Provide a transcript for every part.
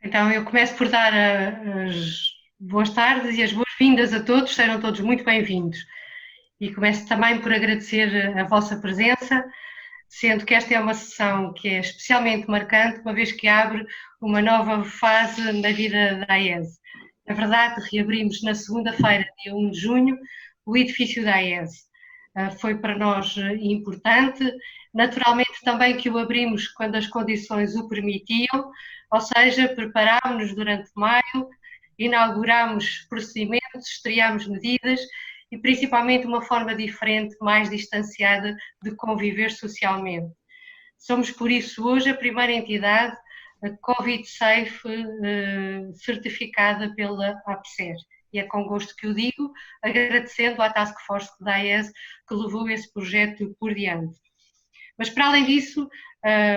Então, eu começo por dar as boas tardes e as boas-vindas a todos, sejam todos muito bem-vindos. E começo também por agradecer a vossa presença, sendo que esta é uma sessão que é especialmente marcante, uma vez que abre uma nova fase na vida da AES. Na verdade, reabrimos na segunda-feira, dia 1 de junho, o edifício da AES. Foi para nós importante, naturalmente também que o abrimos quando as condições o permitiam, ou seja, preparámos-nos durante maio, inaugurámos procedimentos, estreámos medidas e principalmente uma forma diferente, mais distanciada de conviver socialmente. Somos, por isso, hoje a primeira entidade Covid Safe certificada pela APSER. E é com gosto que o digo, agradecendo à Task Force da AES que levou esse projeto por diante. Mas, para além disso,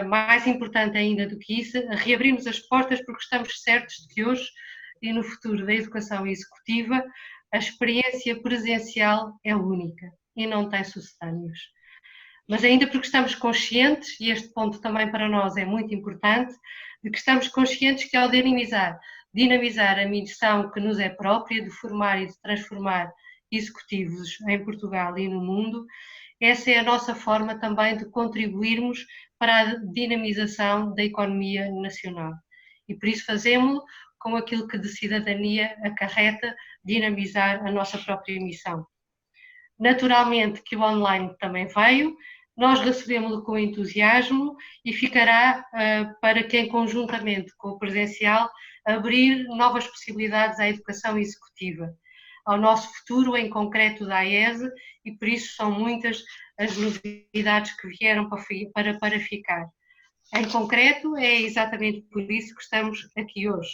mais importante ainda do que isso, reabrimos as portas porque estamos certos de que hoje e no futuro da educação executiva a experiência presencial é única e não tem sucedâneos. Mas ainda porque estamos conscientes, e este ponto também para nós é muito importante, de que estamos conscientes que ao dinamizar a missão que nos é própria de formar e de transformar executivos em Portugal e no mundo, essa é a nossa forma também de contribuirmos para a dinamização da economia nacional. E por isso fazemos-lo com aquilo que de cidadania acarreta dinamizar a nossa própria missão. Naturalmente que o online também veio, nós recebemos-lo com entusiasmo e ficará para quem conjuntamente com o presencial abrir novas possibilidades à educação executiva, ao nosso futuro em concreto da AESE, e por isso são muitas as novidades que vieram para ficar. Em concreto, é exatamente por isso que estamos aqui hoje.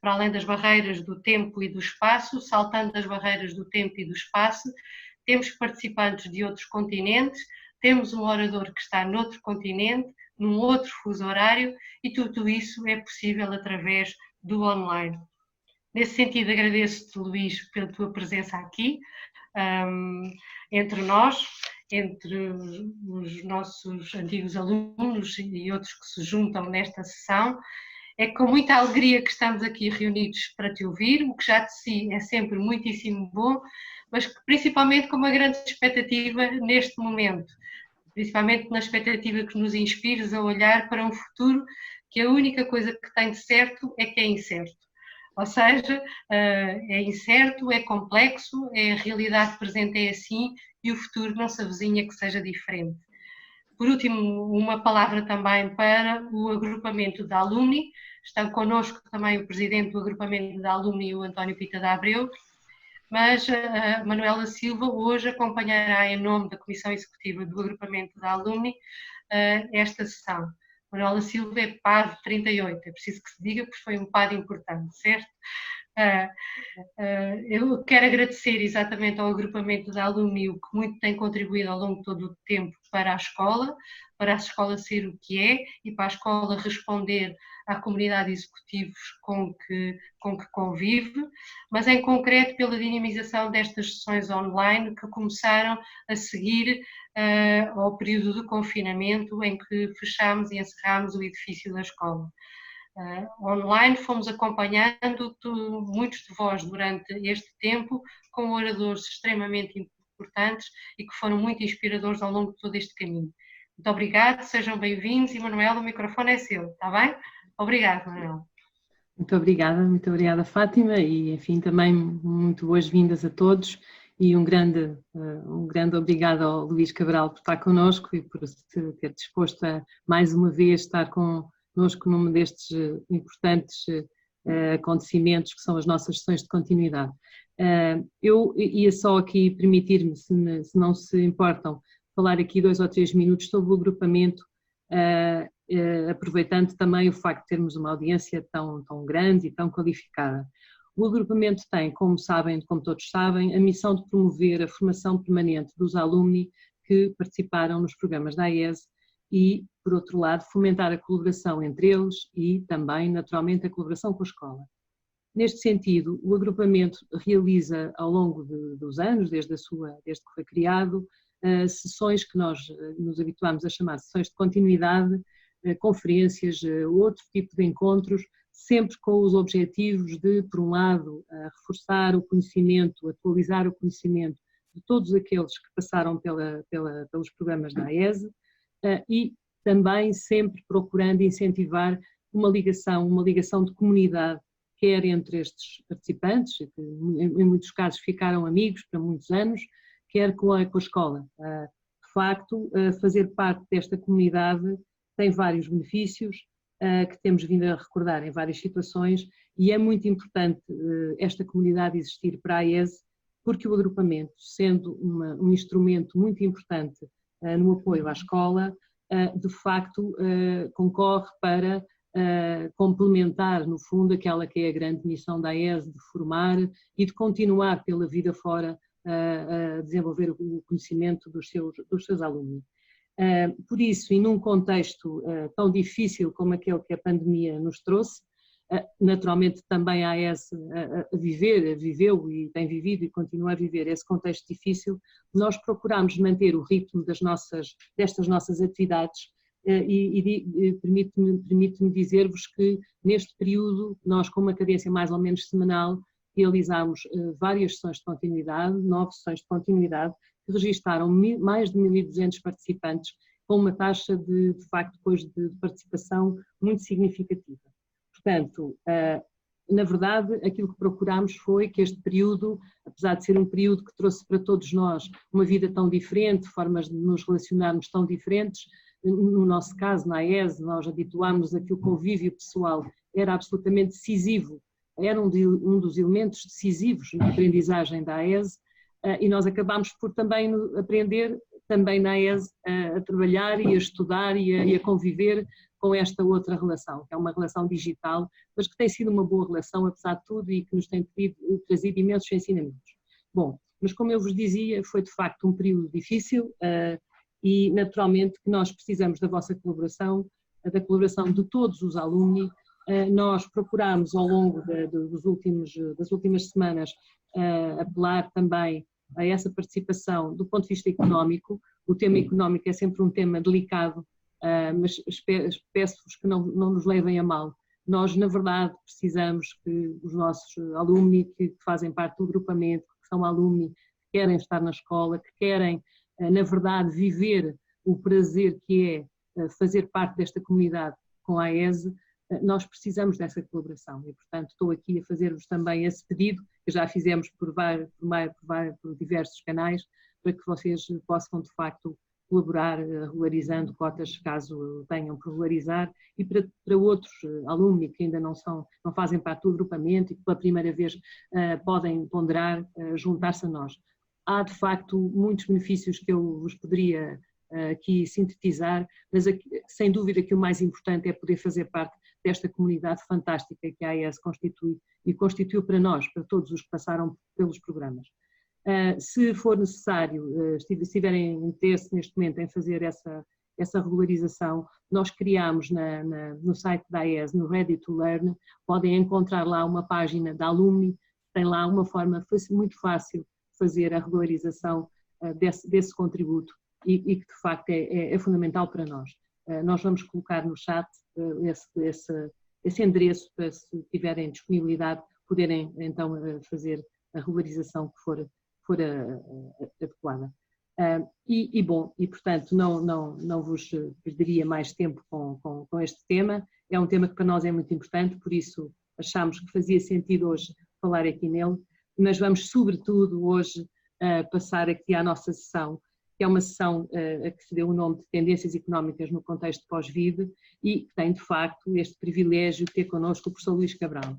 Para além das barreiras do tempo e do espaço, saltando as barreiras do tempo e do espaço, temos participantes de outros continentes, temos um orador que está noutro continente, num outro fuso horário, e tudo isso é possível através do online. Nesse sentido, agradeço-te, Luís, pela tua presença aqui, entre nós, entre os nossos antigos alunos e outros que se juntam nesta sessão. É com muita alegria que estamos aqui reunidos para te ouvir, o que já de si é sempre muitíssimo bom, mas principalmente com uma grande expectativa neste momento, principalmente na expectativa que nos inspires a olhar para um futuro que a única coisa que tem de certo é que é incerto. Ou seja, é incerto, é complexo, a realidade presente é assim e o futuro não se avizinha que seja diferente. Por último, uma palavra também para o agrupamento da Alumni. Está connosco também o presidente do agrupamento da Alumni, o António Pita da Abreu, mas a Manuela Silva hoje acompanhará em nome da Comissão Executiva do agrupamento da Alumni esta sessão. Manuela Silva é PAD 38, é preciso que se diga porque foi um PAD importante, certo? Eu quero agradecer exatamente ao agrupamento da Alumni o que muito tem contribuído ao longo de todo o tempo para a escola ser o que é e para a escola responder à comunidade de executivos com que convive, mas em concreto pela dinamização destas sessões online que começaram a seguir ao período de confinamento em que fechámos e encerrámos o edifício da escola. Online fomos acompanhando muitos de vós durante este tempo com oradores extremamente importantes e que foram muito inspiradores ao longo de todo este caminho. Muito obrigada, sejam bem-vindos e Manuel, o microfone é seu, está bem? Obrigada, Manuel. Muito obrigada Fátima e enfim também muito boas-vindas a todos e um grande obrigado ao Luís Cabral por estar connosco e por se ter disposto a mais uma vez estar connosco num destes importantes acontecimentos que são as nossas sessões de continuidade. Eu ia só aqui permitir-me, se não se importam, falar aqui 2 ou 3 minutos sobre o agrupamento, aproveitando também o facto de termos uma audiência tão grande e tão qualificada. O agrupamento tem, como todos sabem, a missão de promover a formação permanente dos alumni que participaram nos programas da AES e, por outro lado, fomentar a colaboração entre eles e também, naturalmente, a colaboração com a escola. Neste sentido, o agrupamento realiza ao longo dos anos, desde que foi criado, sessões que nós nos habituamos a chamar sessões de continuidade, conferências, outro tipo de encontros, sempre com os objetivos de, por um lado, reforçar o conhecimento, atualizar o conhecimento de todos aqueles que passaram pelos programas da AES e também sempre procurando incentivar uma ligação de comunidade, quer entre estes participantes, que em muitos casos ficaram amigos para muitos anos, quer com a escola. De facto, fazer parte desta comunidade tem vários benefícios, que temos vindo a recordar em várias situações, e é muito importante esta comunidade existir para a AES, porque o agrupamento, sendo um instrumento muito importante no apoio à escola, de facto concorre para complementar, no fundo, aquela que é a grande missão da AES de formar e de continuar pela vida fora a desenvolver o conhecimento dos seus alunos. Por isso, e num contexto tão difícil como aquele que a pandemia nos trouxe, naturalmente também a AES viveu e tem vivido e continua a viver esse contexto difícil, nós procuramos manter o ritmo destas nossas atividades e permite-me dizer-vos que neste período nós, com uma cadência mais ou menos semanal, realizámos várias sessões de continuidade, 9 sessões de continuidade, que registaram mais de 1.200 participantes, com uma taxa de facto depois de participação muito significativa. Portanto, na verdade, aquilo que procurámos foi que este período, apesar de ser um período que trouxe para todos nós uma vida tão diferente, formas de nos relacionarmos tão diferentes, no nosso caso, na AES, nós habituámos a que o convívio pessoal era absolutamente decisivo, era um dos elementos decisivos na aprendizagem da AES, e nós acabámos por também aprender, também na AES, a trabalhar e a estudar e a conviver com esta outra relação, que é uma relação digital, mas que tem sido uma boa relação, apesar de tudo, e que nos tem trazido imensos ensinamentos. Bom, mas como eu vos dizia, foi de facto um período difícil e naturalmente que nós precisamos da vossa colaboração, da colaboração de todos os alunos. Nós procuramos ao longo das últimas semanas apelar também a essa participação do ponto de vista económico. O tema económico é sempre um tema delicado, mas peço-vos que não nos levem a mal. Nós, na verdade, precisamos que os nossos alunos que fazem parte do agrupamento, que são alunos, que querem estar na escola, que querem, na verdade, viver o prazer que é fazer parte desta comunidade com a AES, nós precisamos dessa colaboração e, portanto, estou aqui a fazer-vos também esse pedido, que já fizemos por diversos canais, para que vocês possam, de facto, colaborar regularizando cotas, caso tenham que regularizar, e para outros alunos que ainda não fazem parte do agrupamento e que pela primeira vez podem ponderar juntar-se a nós. Há, de facto, muitos benefícios que eu vos poderia aqui sintetizar, mas sem dúvida que o mais importante é poder fazer parte desta comunidade fantástica que a AES constitui e constituiu para nós, para todos os que passaram pelos programas. Se for necessário, se tiverem interesse neste momento em fazer essa regularização, nós criamos no site da AES, no Ready to Learn, podem encontrar lá uma página da Alumni, tem lá uma forma muito fácil de fazer a regularização desse contributo e que de facto é fundamental para nós. Nós vamos colocar no chat esse endereço para, se tiverem disponibilidade, poderem então fazer a regularização que for adequada. E portanto não vos perderia mais tempo com este tema. É um tema que para nós é muito importante, por isso achámos que fazia sentido hoje falar aqui nele, mas vamos sobretudo hoje passar aqui à nossa sessão, que é uma sessão a que se deu o nome de Tendências Económicas no Contexto Pós-Vida e que tem de facto este privilégio de ter connosco o professor Luís Cabral.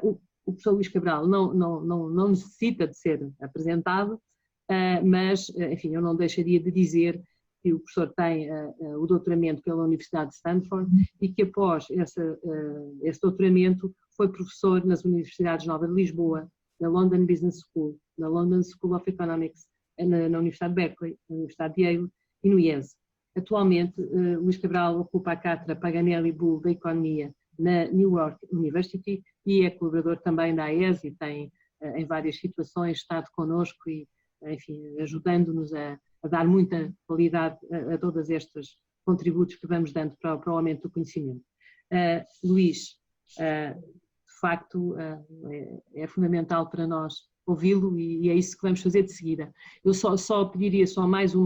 O professor Luís Cabral não necessita de ser apresentado, mas, enfim, eu não deixaria de dizer que o professor tem o doutoramento pela Universidade de Stanford e que após esse doutoramento foi professor nas Universidades Nova de Lisboa, na London Business School, na London School of Economics, na Universidade de Berkeley, na Universidade de Yale e no IES. Atualmente, Luís Cabral ocupa a cátedra Paganelli Bull da Economia na New York University e é colaborador também da AES e tem, em várias situações, estado connosco e, enfim, ajudando-nos a dar muita qualidade a todos estes contributos que vamos dando para o aumento do conhecimento. Luís, De facto, é fundamental para nós ouvi-lo e é isso que vamos fazer de seguida. Eu só pediria mais um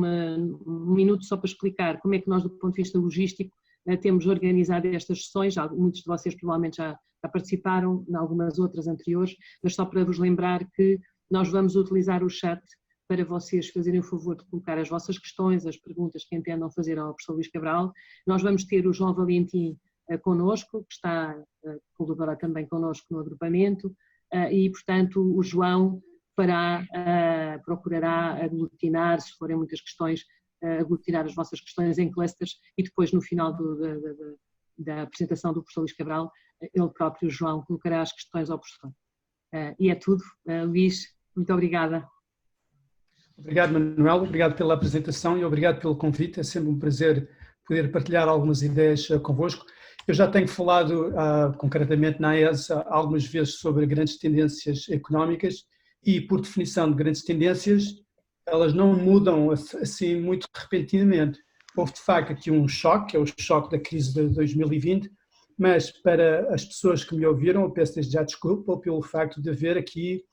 minuto só para explicar como é que nós, do ponto de vista logístico, temos organizado estas sessões. Muitos de vocês provavelmente já participaram em algumas outras anteriores, mas só para vos lembrar que nós vamos utilizar o chat para vocês fazerem o favor de colocar as vossas questões, as perguntas que entendam fazer ao professor Luís Cabral. Nós vamos ter o João Valentim connosco, que está a colaborar também connosco no agrupamento, e, portanto, o João procurará aglutinar, se forem muitas questões, aglutinar as vossas questões em clusters e depois, no final da apresentação do professor Luís Cabral, ele próprio, João, colocará as questões ao professor. E é tudo. Luís, muito obrigada. Obrigado, Manuel. Obrigado pela apresentação e obrigado pelo convite. É sempre um prazer poder partilhar algumas ideias convosco. Eu já tenho falado concretamente na AES algumas vezes sobre grandes tendências económicas e, por definição de grandes tendências, elas não mudam assim muito repentinamente. Houve de facto aqui um choque, é o choque da crise de 2020, mas para as pessoas que me ouviram, eu peço desde já desculpa pelo facto de haver aqui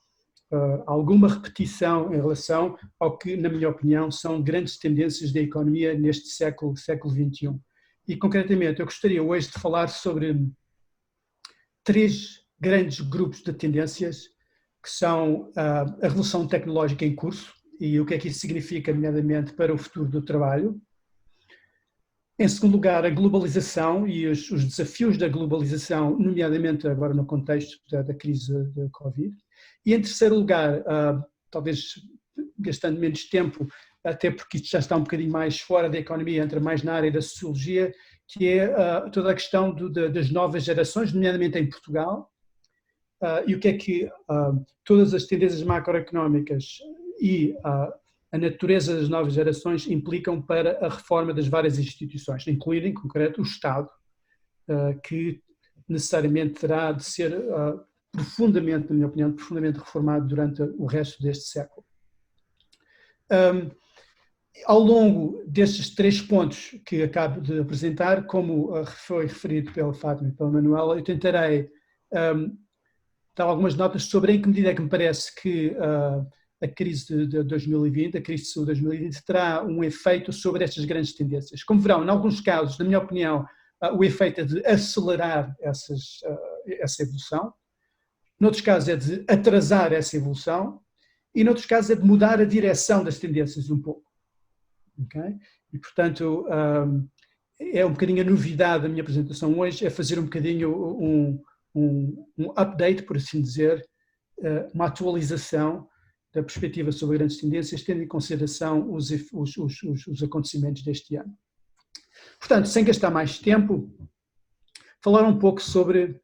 alguma repetição em relação ao que, na minha opinião, são grandes tendências da economia neste século XXI. E, concretamente, eu gostaria hoje de falar sobre 3 grandes grupos de tendências, que são a revolução tecnológica em curso e o que é que isso significa, nomeadamente, para o futuro do trabalho. Em segundo lugar, a globalização e os desafios da globalização, nomeadamente agora no contexto da crise da Covid. E em terceiro lugar, talvez gastando menos tempo, até porque isto já está um bocadinho mais fora da economia, entra mais na área da sociologia, que é toda a questão das novas gerações, nomeadamente em Portugal, e o que é que todas as tendências macroeconómicas e a natureza das novas gerações implicam para a reforma das várias instituições, incluindo em concreto o Estado, que necessariamente terá de ser profundamente, na minha opinião, profundamente reformado durante o resto deste século. Ao longo destes 3 pontos que acabo de apresentar, como foi referido pela Fátima e pela Manuela, eu tentarei dar algumas notas sobre em que medida é que me parece que a crise de 2020, a crise de saúde de 2020, terá um efeito sobre estas grandes tendências. Como verão, em alguns casos, na minha opinião, o efeito é de acelerar essa evolução, noutros casos é de atrasar essa evolução e noutros casos é de mudar a direção das tendências um pouco. Okay? E, portanto, é um bocadinho a novidade da minha apresentação hoje, é fazer um bocadinho um update, por assim dizer, uma atualização da perspectiva sobre grandes tendências, tendo em consideração os acontecimentos deste ano. Portanto, sem gastar mais tempo, falar um pouco sobre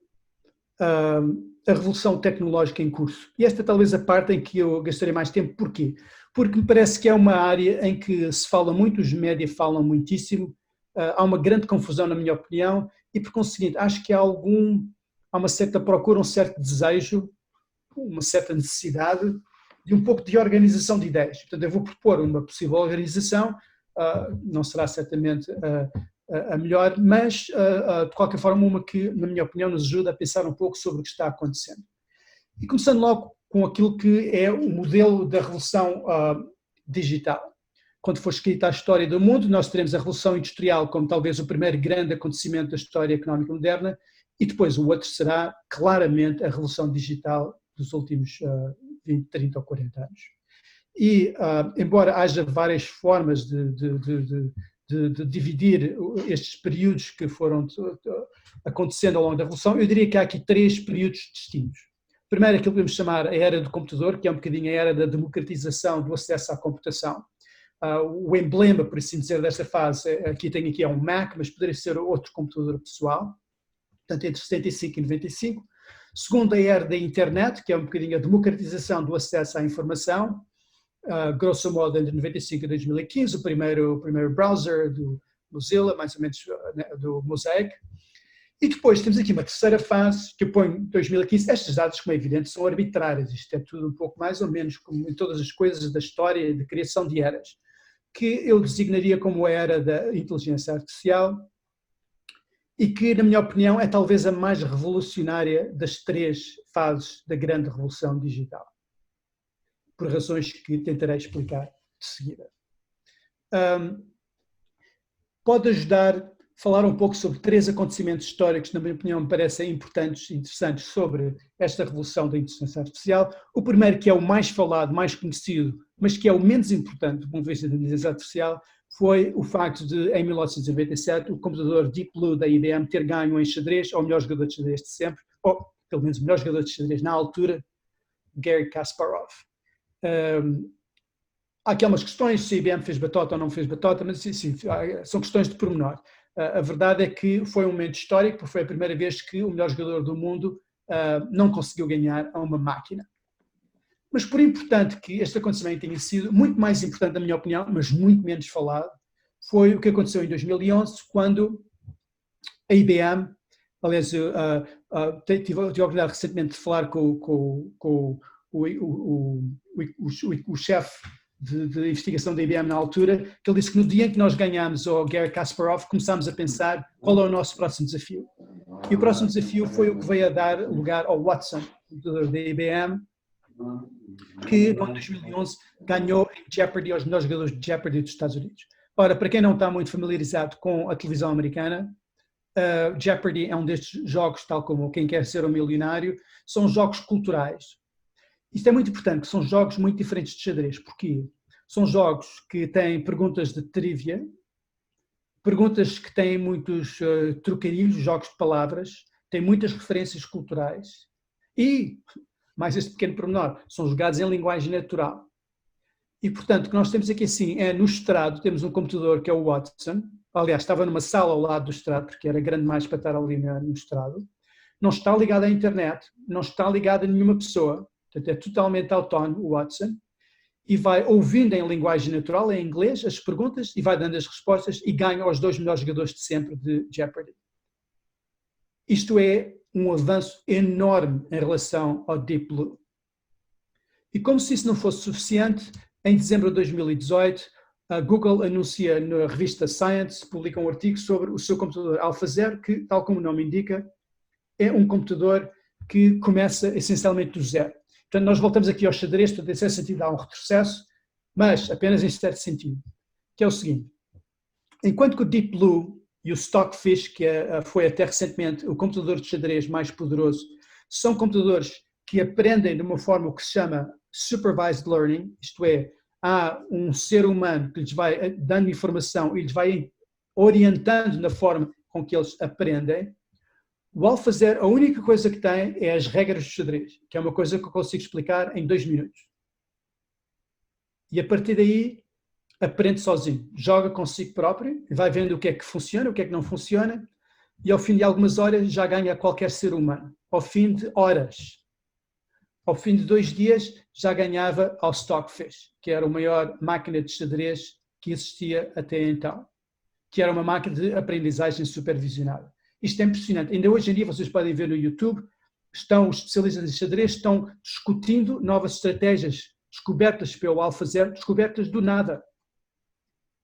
a revolução tecnológica em curso. E esta talvez a parte em que eu gastarei mais tempo. Porquê? Porque me parece que é uma área em que se fala muito, os médias falam muitíssimo, há uma grande confusão, na minha opinião, e por conseguinte, acho que há uma certa procura, um certo desejo, uma certa necessidade de um pouco de organização de ideias. Portanto, eu vou propor uma possível organização, não será certamente a melhor, mas de qualquer forma uma que, na minha opinião, nos ajuda a pensar um pouco sobre o que está acontecendo. E começando logo com aquilo que é o modelo da revolução digital. Quando for escrita a história do mundo, nós teremos a revolução industrial como talvez o primeiro grande acontecimento da história económica moderna, e depois o outro será claramente a revolução digital dos últimos 20, 30 ou 40 anos. E, embora haja várias formas de dividir estes períodos que foram acontecendo ao longo da Revolução, eu diria que há aqui 3 períodos distintos. Primeiro, aquilo que podemos chamar a era do computador, que é um bocadinho a era da democratização do acesso à computação. O emblema, por assim dizer, desta fase, aqui é um Mac, mas poderia ser outro computador pessoal, portanto entre 75 e 95. Segundo, a era da internet, que é um bocadinho a democratização do acesso à informação, grosso modo entre 95 e 2015, o primeiro browser do Mozilla, mais ou menos do Mosaic. E depois temos aqui uma terceira fase, que eu ponho em 2015. Estas datas, como é evidente, são arbitrárias. Isto é tudo um pouco mais ou menos como em todas as coisas da história e de criação de eras, que eu designaria como a era da inteligência artificial e que, na minha opinião, é talvez a mais revolucionária das 3 fases da grande revolução digital, por razões que tentarei explicar de seguida. Pode ajudar a falar um pouco sobre 3 acontecimentos históricos, na minha opinião, me parecem importantes e interessantes sobre esta revolução da inteligência artificial. O primeiro, que é o mais falado, mais conhecido, mas que é o menos importante do ponto de vista da inteligência artificial, foi o facto de, em 1997, o computador Deep Blue da IBM ter ganho em xadrez ao melhor jogador de xadrez de sempre, ou pelo menos o melhor jogador de xadrez na altura, Garry Kasparov. Há aqui umas questões, se a IBM fez batota ou não fez batota, mas sim, são questões de pormenor. A verdade é que foi um momento histórico, porque foi a primeira vez que o melhor jogador do mundo não conseguiu ganhar a uma máquina. Mas por importante que este acontecimento tenha sido, muito mais importante na minha opinião, mas muito menos falado, foi o que aconteceu em 2011, quando a IBM, aliás, tive a oportunidade recentemente de falar com o chefe de investigação da IBM na altura, que ele disse que no dia em que nós ganhámos ao Garry Kasparov, começámos a pensar qual é o nosso próximo desafio. E o próximo desafio foi o que veio a dar lugar ao Watson, computador da IBM, que no ano 2011 ganhou em Jeopardy aos melhores jogadores de Jeopardy dos Estados Unidos. Ora, para quem não está muito familiarizado com a televisão americana, Jeopardy é um destes jogos, tal como Quem Quer Ser um Milionário, são jogos culturais. Isto é muito importante, que são jogos muito diferentes de xadrez. Porquê? São jogos que têm perguntas de trivia, perguntas que têm muitos trocadilhos, jogos de palavras, têm muitas referências culturais e, mais este pequeno pormenor, são jogados em linguagem natural. E, portanto, o que nós temos aqui assim é, no estrado, temos um computador que é o Watson, aliás, estava numa sala ao lado do estrado, porque era grande mais para estar ali no estrado, não está ligado à internet, não está ligado a nenhuma pessoa, portanto, é totalmente autónomo o Watson, e vai ouvindo em linguagem natural, em inglês, as perguntas e vai dando as respostas e ganha aos 2 melhores jogadores de sempre de Jeopardy. Isto é um avanço enorme em relação ao Deep Blue. E como se isso não fosse suficiente, em dezembro de 2018, a Google anuncia na revista Science, publica um artigo sobre o seu computador AlphaZero, que, tal como o nome indica, é um computador que começa essencialmente do zero. Portanto, nós voltamos aqui ao xadrez, portanto, em certo sentido há um retrocesso, mas apenas em certo sentido, que é o seguinte: enquanto que o Deep Blue e o Stockfish, que foi até recentemente o computador de xadrez mais poderoso, são computadores que aprendem de uma forma o que se chama supervised learning, isto é, há um ser humano que lhes vai dando informação e lhes vai orientando na forma com que eles aprendem. O AlphaZero, a única coisa que tem é as regras do xadrez, que é uma coisa que eu consigo explicar em 2 minutos. E a partir daí, aprende sozinho, joga consigo próprio, vai vendo o que é que funciona, o que é que não funciona, e ao fim de algumas horas já ganha qualquer ser humano. Ao fim de horas, ao fim de 2 dias, já ganhava ao Stockfish, que era a maior máquina de xadrez que existia até então, que era uma máquina de aprendizagem supervisionada. Isto é impressionante. Ainda hoje em dia, vocês podem ver no YouTube, os especialistas em xadrez estão discutindo novas estratégias descobertas pelo AlphaZero, descobertas do nada.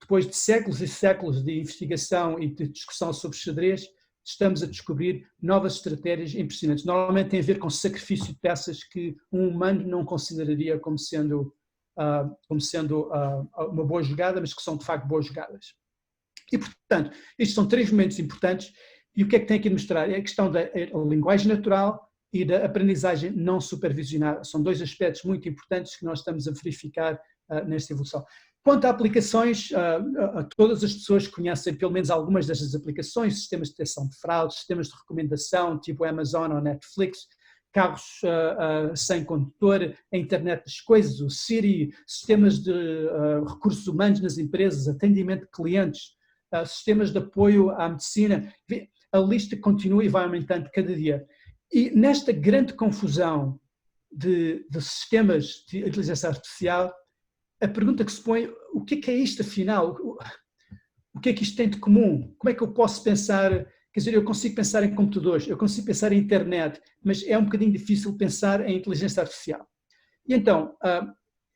Depois de séculos e séculos de investigação e de discussão sobre xadrez, estamos a descobrir novas estratégias impressionantes. Normalmente tem a ver com sacrifício de peças que um humano não consideraria como sendo uma boa jogada, mas que são de facto boas jogadas. E, portanto, estes são 3 momentos importantes. E o que é que tem aqui de mostrar? É a questão da linguagem natural e da aprendizagem não supervisionada. São 2 aspectos muito importantes que nós estamos a verificar nesta evolução. Quanto a aplicações, todas as pessoas conhecem pelo menos algumas destas aplicações, sistemas de detecção de fraudes, sistemas de recomendação, tipo Amazon ou Netflix, carros sem condutor, a internet das coisas, o Siri, sistemas de recursos humanos nas empresas, atendimento de clientes, sistemas de apoio à medicina. A lista continua e vai aumentando cada dia. E nesta grande confusão de sistemas de inteligência artificial, a pergunta que se põe: o que é isto afinal? O que é que isto tem de comum? Como é que eu posso pensar? Quer dizer, eu consigo pensar em computadores, eu consigo pensar em internet, mas é um bocadinho difícil pensar em inteligência artificial. E então,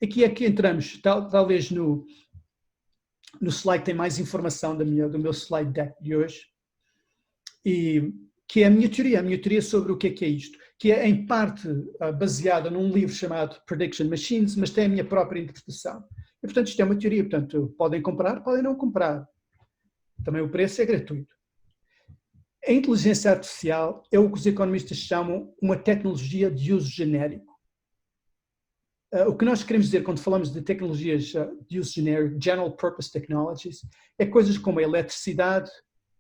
aqui é que entramos, talvez no slide que tem mais informação do meu slide deck de hoje. e que é a minha teoria sobre o que é isto, que é em parte baseada num livro chamado Prediction Machines, mas tem a minha própria interpretação. E, portanto, isto é uma teoria, portanto, podem comprar, podem não comprar. Também o preço é gratuito. A inteligência artificial é o que os economistas chamam uma tecnologia de uso genérico. O que nós queremos dizer quando falamos de tecnologias de uso genérico, general purpose technologies, é coisas como a eletricidade,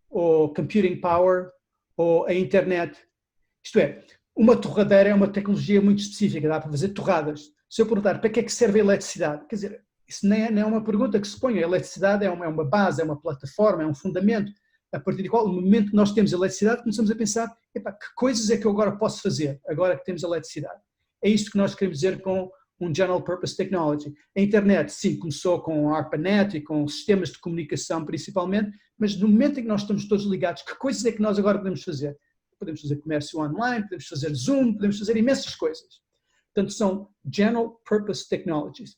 ou computing power, ou a internet. Isto é, uma torradeira é uma tecnologia muito específica, dá para fazer torradas. Se eu perguntar para que é que serve a eletricidade, quer dizer, isso nem é uma pergunta que se põe. A eletricidade é uma base, é uma plataforma, é um fundamento, a partir do qual, no momento que nós temos eletricidade, começamos a pensar, epá, que coisas é que eu agora posso fazer, agora que temos eletricidade. É isto que nós queremos dizer com um General Purpose Technology. A internet, sim, começou com a ARPANET e com sistemas de comunicação principalmente, mas no momento em que nós estamos todos ligados, que coisas é que nós agora podemos fazer? Podemos fazer comércio online, podemos fazer Zoom, podemos fazer imensas coisas. Portanto, são General Purpose Technologies.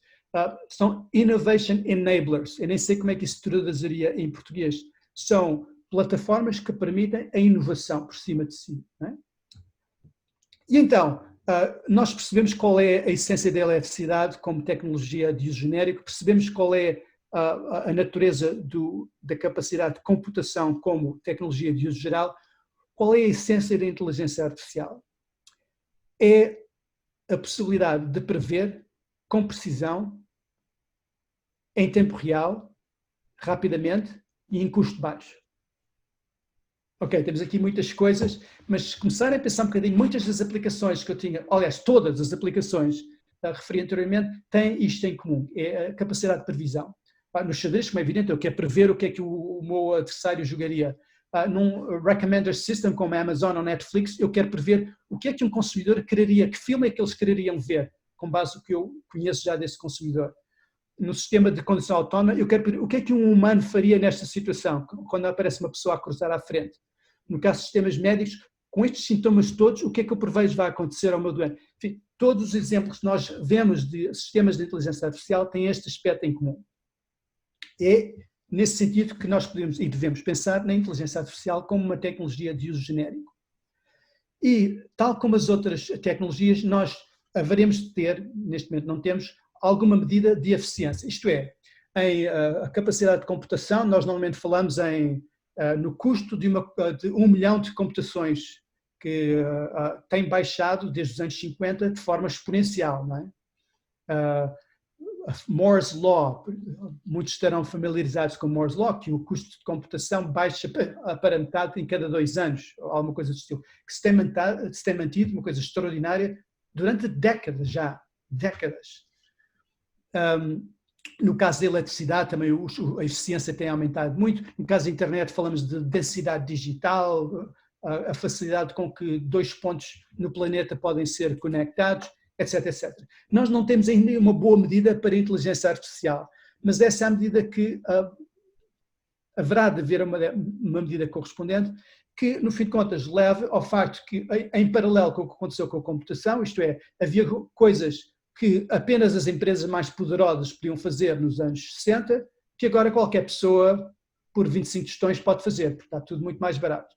São Innovation Enablers. Eu nem sei como é que isso traduziria em português. São plataformas que permitem a inovação por cima de si. Não é? E então, nós percebemos qual é a essência da eletricidade como tecnologia de uso genérico, percebemos qual é a natureza da capacidade de computação como tecnologia de uso geral. Qual é a essência da inteligência artificial? É a possibilidade de prever com precisão, em tempo real, rapidamente e em custo baixo. Ok, temos aqui muitas coisas, mas se começarem a pensar um bocadinho, muitas das aplicações que eu tinha, aliás, todas as aplicações referi anteriormente, têm isto em comum, é a capacidade de previsão. No xadrez, como é evidente, eu quero prever o que é que o meu adversário jogaria. Num recommender system como a Amazon ou Netflix, eu quero prever o que é que um consumidor quereria, que filme é que eles quereriam ver, com base no que eu conheço já desse consumidor. No sistema de condução autónoma, eu quero prever o que é que um humano faria nesta situação, quando aparece uma pessoa a cruzar à frente. No caso de sistemas médicos, com estes sintomas todos, o que é que eu prevejo vai acontecer ao meu doente? Enfim, todos os exemplos que nós vemos de sistemas de inteligência artificial têm este aspecto em comum. É nesse sentido que nós podemos e devemos pensar na inteligência artificial como uma tecnologia de uso genérico. E, tal como as outras tecnologias, nós haveremos de ter, neste momento não temos, alguma medida de eficiência. Isto é, a capacidade de computação, nós normalmente falamos no custo de 1 milhão de computações que tem baixado desde os anos 50 de forma exponencial, não é? Moore's Law, muitos estarão familiarizados com Moore's Law, que o custo de computação baixa para metade em cada 2 anos, ou alguma coisa do estilo, que se tem mantido, uma coisa extraordinária, durante décadas já, décadas. No caso da eletricidade também a eficiência tem aumentado muito, no caso da internet falamos de densidade digital, a facilidade com que 2 pontos no planeta podem ser conectados, etc, etc. Nós não temos ainda uma boa medida para a inteligência artificial, mas essa é a medida que haverá de haver uma medida correspondente que, no fim de contas, leve ao facto que, em paralelo com o que aconteceu com a computação, isto é, havia coisas que apenas as empresas mais poderosas podiam fazer nos anos 60, que agora qualquer pessoa, por 25 tostões, pode fazer, porque está tudo muito mais barato.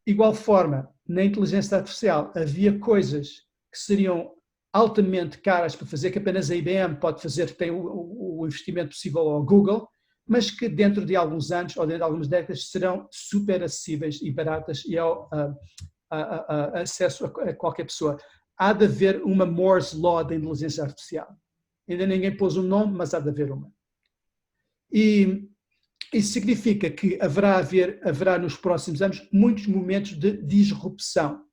De igual forma, na inteligência artificial, havia coisas que seriam altamente caras para fazer, que apenas a IBM pode fazer, que tem o investimento possível ao Google, mas que dentro de alguns anos, ou dentro de algumas décadas, serão super acessíveis e baratas e ao acesso a qualquer pessoa. Há de haver uma Moore's Law da inteligência artificial. Ainda ninguém pôs um nome, mas há de haver uma. E isso significa que haverá nos próximos anos muitos momentos de disrupção,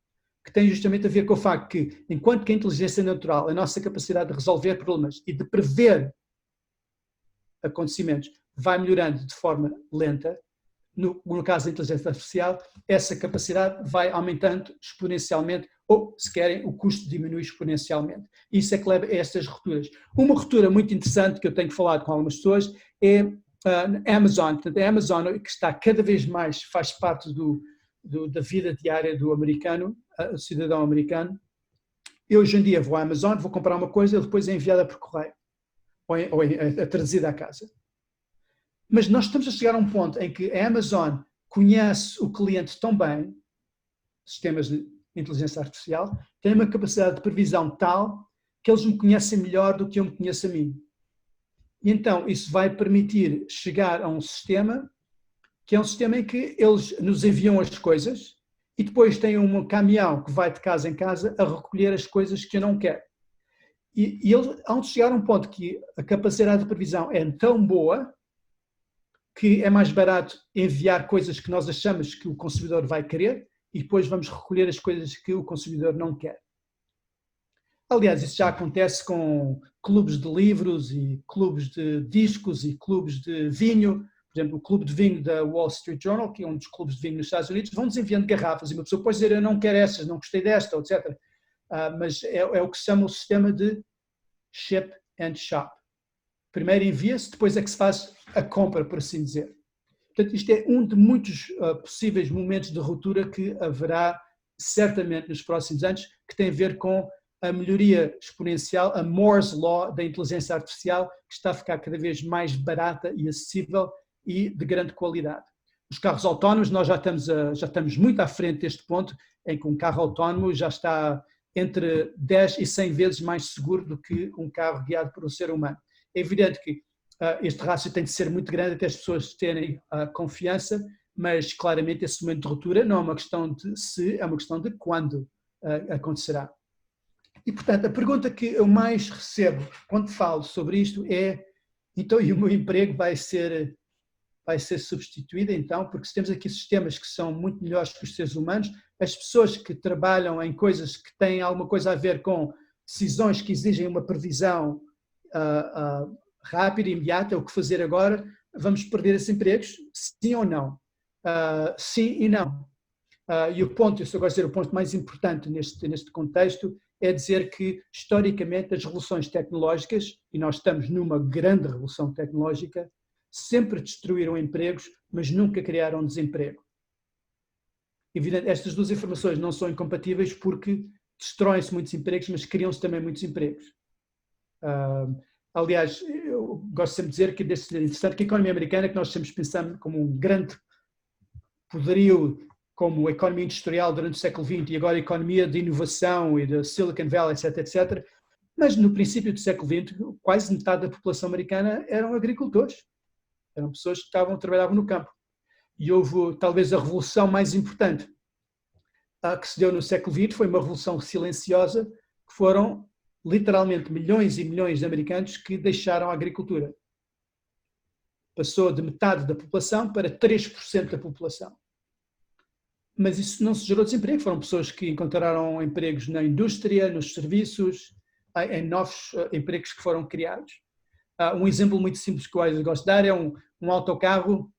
que têm justamente a ver com o facto que, enquanto que a inteligência natural, a nossa capacidade de resolver problemas e de prever acontecimentos, vai melhorando de forma lenta, no caso da inteligência artificial, essa capacidade vai aumentando exponencialmente, ou, se querem, o custo diminui exponencialmente. Isso é que leva a estas rupturas. Uma ruptura muito interessante que eu tenho falado com algumas pessoas é a Amazon. Portanto, a Amazon, que está cada vez mais, faz parte da vida diária do americano, o cidadão americano. Eu hoje em dia vou à Amazon, vou comprar uma coisa e depois é enviada por correio, ou é trazida à casa. Mas nós estamos a chegar a um ponto em que a Amazon, conhece o cliente tão bem, sistemas de inteligência artificial, têm uma capacidade de previsão tal que eles me conhecem melhor do que eu me conheço a mim. E então isso vai permitir chegar a um sistema que é um sistema em que eles nos enviam as coisas e depois tem um caminhão que vai de casa em casa a recolher as coisas que eu não quero. E eles hão de chegar a um ponto que a capacidade de previsão é tão boa que é mais barato enviar coisas que nós achamos que o consumidor vai querer e depois vamos recolher as coisas que o consumidor não quer. Aliás, isso já acontece com clubes de livros e clubes de discos e clubes de vinho. Por exemplo, o clube de vinho da Wall Street Journal, que é um dos clubes de vinho nos Estados Unidos, vão-nos enviando garrafas e uma pessoa pode dizer eu não quero estas, não gostei desta, etc. Mas é o que se chama o sistema de ship and shop. Primeiro envia-se, depois é que se faz a compra, por assim dizer. Portanto, isto é um de muitos possíveis momentos de ruptura que haverá certamente nos próximos anos, que tem a ver com a melhoria exponencial, a Moore's Law da inteligência artificial, que está a ficar cada vez mais barata e acessível e de grande qualidade. Os carros autónomos, nós já estamos muito à frente deste ponto, em que um carro autónomo já está entre 10 e 100 vezes mais seguro do que um carro guiado por um ser humano. É evidente que este rácio tem de ser muito grande até as pessoas terem confiança, mas claramente esse momento de ruptura não é uma questão de se, é uma questão de quando acontecerá. E, portanto, a pergunta que eu mais recebo quando falo sobre isto é, então, e o meu emprego vai ser substituído, então, porque se temos aqui sistemas que são muito melhores que os seres humanos, as pessoas que trabalham em coisas que têm alguma coisa a ver com decisões que exigem uma previsão rápida e imediata, o que fazer agora, vamos perder esses empregos, sim ou não? Sim e não. E o ponto, eu só gosto de dizer, o ponto mais importante neste contexto é dizer que, historicamente, as revoluções tecnológicas, e nós estamos numa grande revolução tecnológica, sempre destruíram empregos, mas nunca criaram desemprego. Evidente, estas duas informações não são incompatíveis porque destroem-se muitos empregos, mas criam-se também muitos empregos. Aliás, eu gosto sempre de dizer que é interessante que a economia americana, que nós sempre pensamos como um grande poderio, como a economia industrial durante o século XX e agora a economia de inovação e da Silicon Valley, etc., etc., mas no princípio do século XX, quase metade da população americana eram agricultores. Eram pessoas que trabalhavam no campo. E houve, talvez, a revolução mais importante que se deu no século XX, foi uma revolução silenciosa, que foram, literalmente, milhões e milhões de americanos que deixaram a agricultura. Passou de metade da população para 3% da população. Mas isso não se gerou desemprego, foram pessoas que encontraram empregos na indústria, nos serviços, em novos empregos que foram criados. Um exemplo muito simples que eu gosto de dar é um autocarro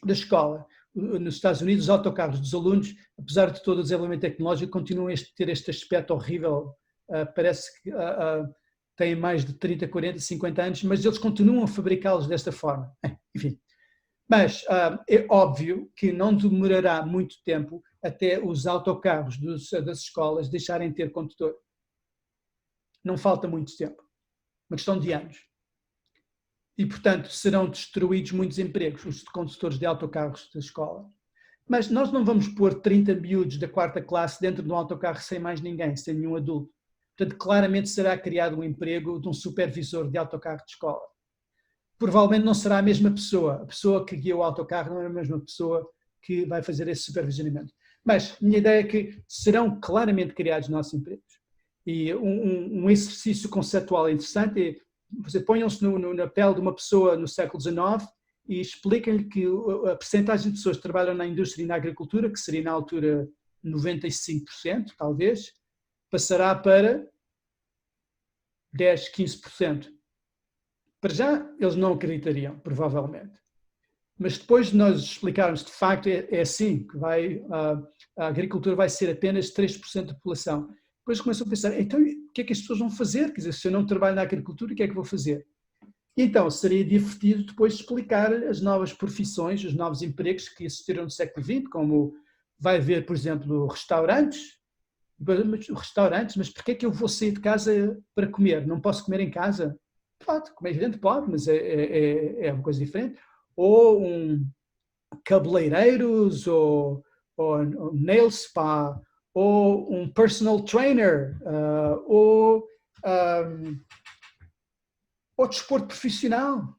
da escola. Nos Estados Unidos, os autocarros dos alunos, apesar de todo o desenvolvimento tecnológico, continuam a ter este aspecto horrível. Parece que têm mais de 30, 40, 50 anos, mas eles continuam a fabricá-los desta forma. Enfim. Mas é óbvio que não demorará muito tempo até os autocarros das escolas deixarem de ter condutor. Não falta muito tempo. Uma questão de anos. E, portanto, serão destruídos muitos empregos, os condutores de autocarros da escola. Mas nós não vamos pôr 30 miúdos da quarta classe dentro de um autocarro sem mais ninguém, sem nenhum adulto. Portanto, claramente será criado um emprego de um supervisor de autocarro de escola. Provavelmente não será a mesma pessoa. A pessoa que guia o autocarro não é a mesma pessoa que vai fazer esse supervisionamento. Mas a minha ideia é que serão claramente criados novos empregos. E um exercício conceptual interessante é, ponham-se na pele de uma pessoa no século XIX e expliquem-lhe que a percentagem de pessoas que trabalham na indústria e na agricultura, que seria na altura 95%, talvez, passará para 10, 15%. Para já, eles não acreditariam, provavelmente. Mas depois de nós explicarmos de facto, é assim, que a agricultura vai ser apenas 3% da população. Depois começam a pensar, então o que é que as pessoas vão fazer? Quer dizer, se eu não trabalho na agricultura, o que é que vou fazer? E então, seria divertido depois explicar as novas profissões, os novos empregos que existiram no século XX, como vai haver, por exemplo, restaurantes, mas porquê é que eu vou sair de casa para comer? Não posso comer em casa? Pode, como é evidente, pode, mas é uma coisa diferente. Ou cabeleireiros, ou nail spa, ou um personal trainer, ou desporto profissional,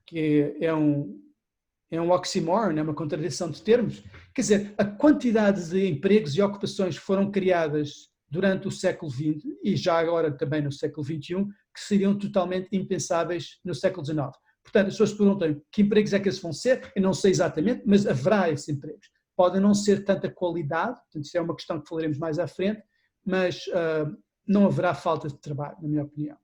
que é um oxímoron, é uma contradição de termos. Quer dizer, a quantidade de empregos e ocupações que foram criadas durante o século XX e já agora também no século XXI, que seriam totalmente impensáveis no século XIX. Portanto, as pessoas perguntam que empregos é que esses vão ser, eu não sei exatamente, mas haverá esses empregos. Podem não ser tanta qualidade, portanto, isso é uma questão que falaremos mais à frente, mas não haverá falta de trabalho, na minha opinião.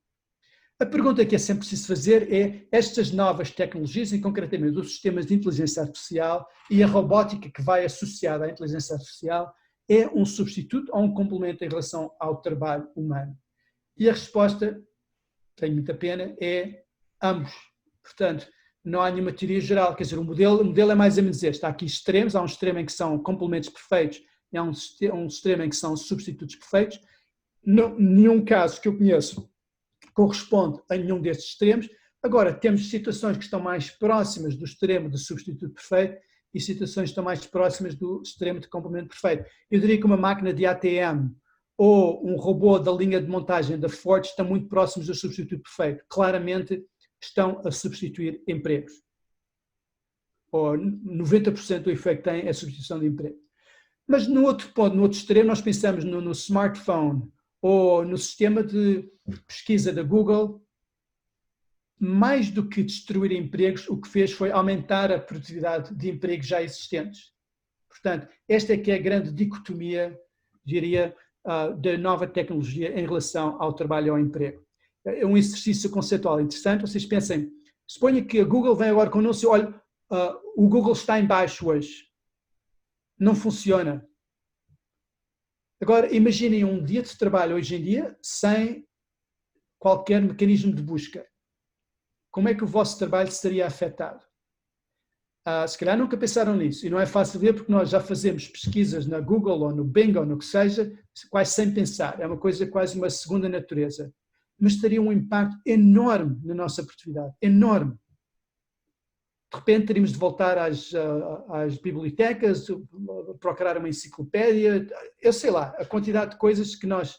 A pergunta que é sempre preciso fazer é: estas novas tecnologias, e concretamente os sistemas de inteligência artificial e a robótica que vai associada à inteligência artificial, é um substituto ou um complemento em relação ao trabalho humano? E a resposta, tenho muita pena, é ambos. Portanto, não há nenhuma teoria geral, quer dizer, o modelo é mais ou menos este. Há aqui extremos, há um extremo em que são complementos perfeitos e há um extremo em que são substitutos perfeitos. Nenhum caso que eu conheço corresponde a nenhum destes extremos. Agora, temos situações que estão mais próximas do extremo de substituto perfeito e situações que estão mais próximas do extremo de complemento perfeito. Eu diria que uma máquina de ATM ou um robô da linha de montagem da Ford estão muito próximos do substituto perfeito. Claramente estão a substituir empregos. Ou 90% do efeito que tem é a substituição de emprego. Mas no outro ponto, no outro extremo, nós pensamos no smartphone ou no sistema de pesquisa da Google. Mais do que destruir empregos, o que fez foi aumentar a produtividade de empregos já existentes. Portanto, esta é que é a grande dicotomia, diria, da nova tecnologia em relação ao trabalho e ao emprego. É um exercício conceitual interessante. Vocês pensem, suponha que a Google vem agora com o anúncio: olha, o Google está em baixo hoje, não funciona. Agora, imaginem um dia de trabalho hoje em dia sem qualquer mecanismo de busca. Como é que o vosso trabalho seria afetado? Se calhar nunca pensaram nisso, e não é fácil ver porque nós já fazemos pesquisas na Google ou no Bing ou no que seja, quase sem pensar, é uma coisa quase uma segunda natureza, mas teria um impacto enorme na nossa produtividade, enorme. De repente teríamos de voltar às bibliotecas, procurar uma enciclopédia, eu sei lá, a quantidade de coisas que nós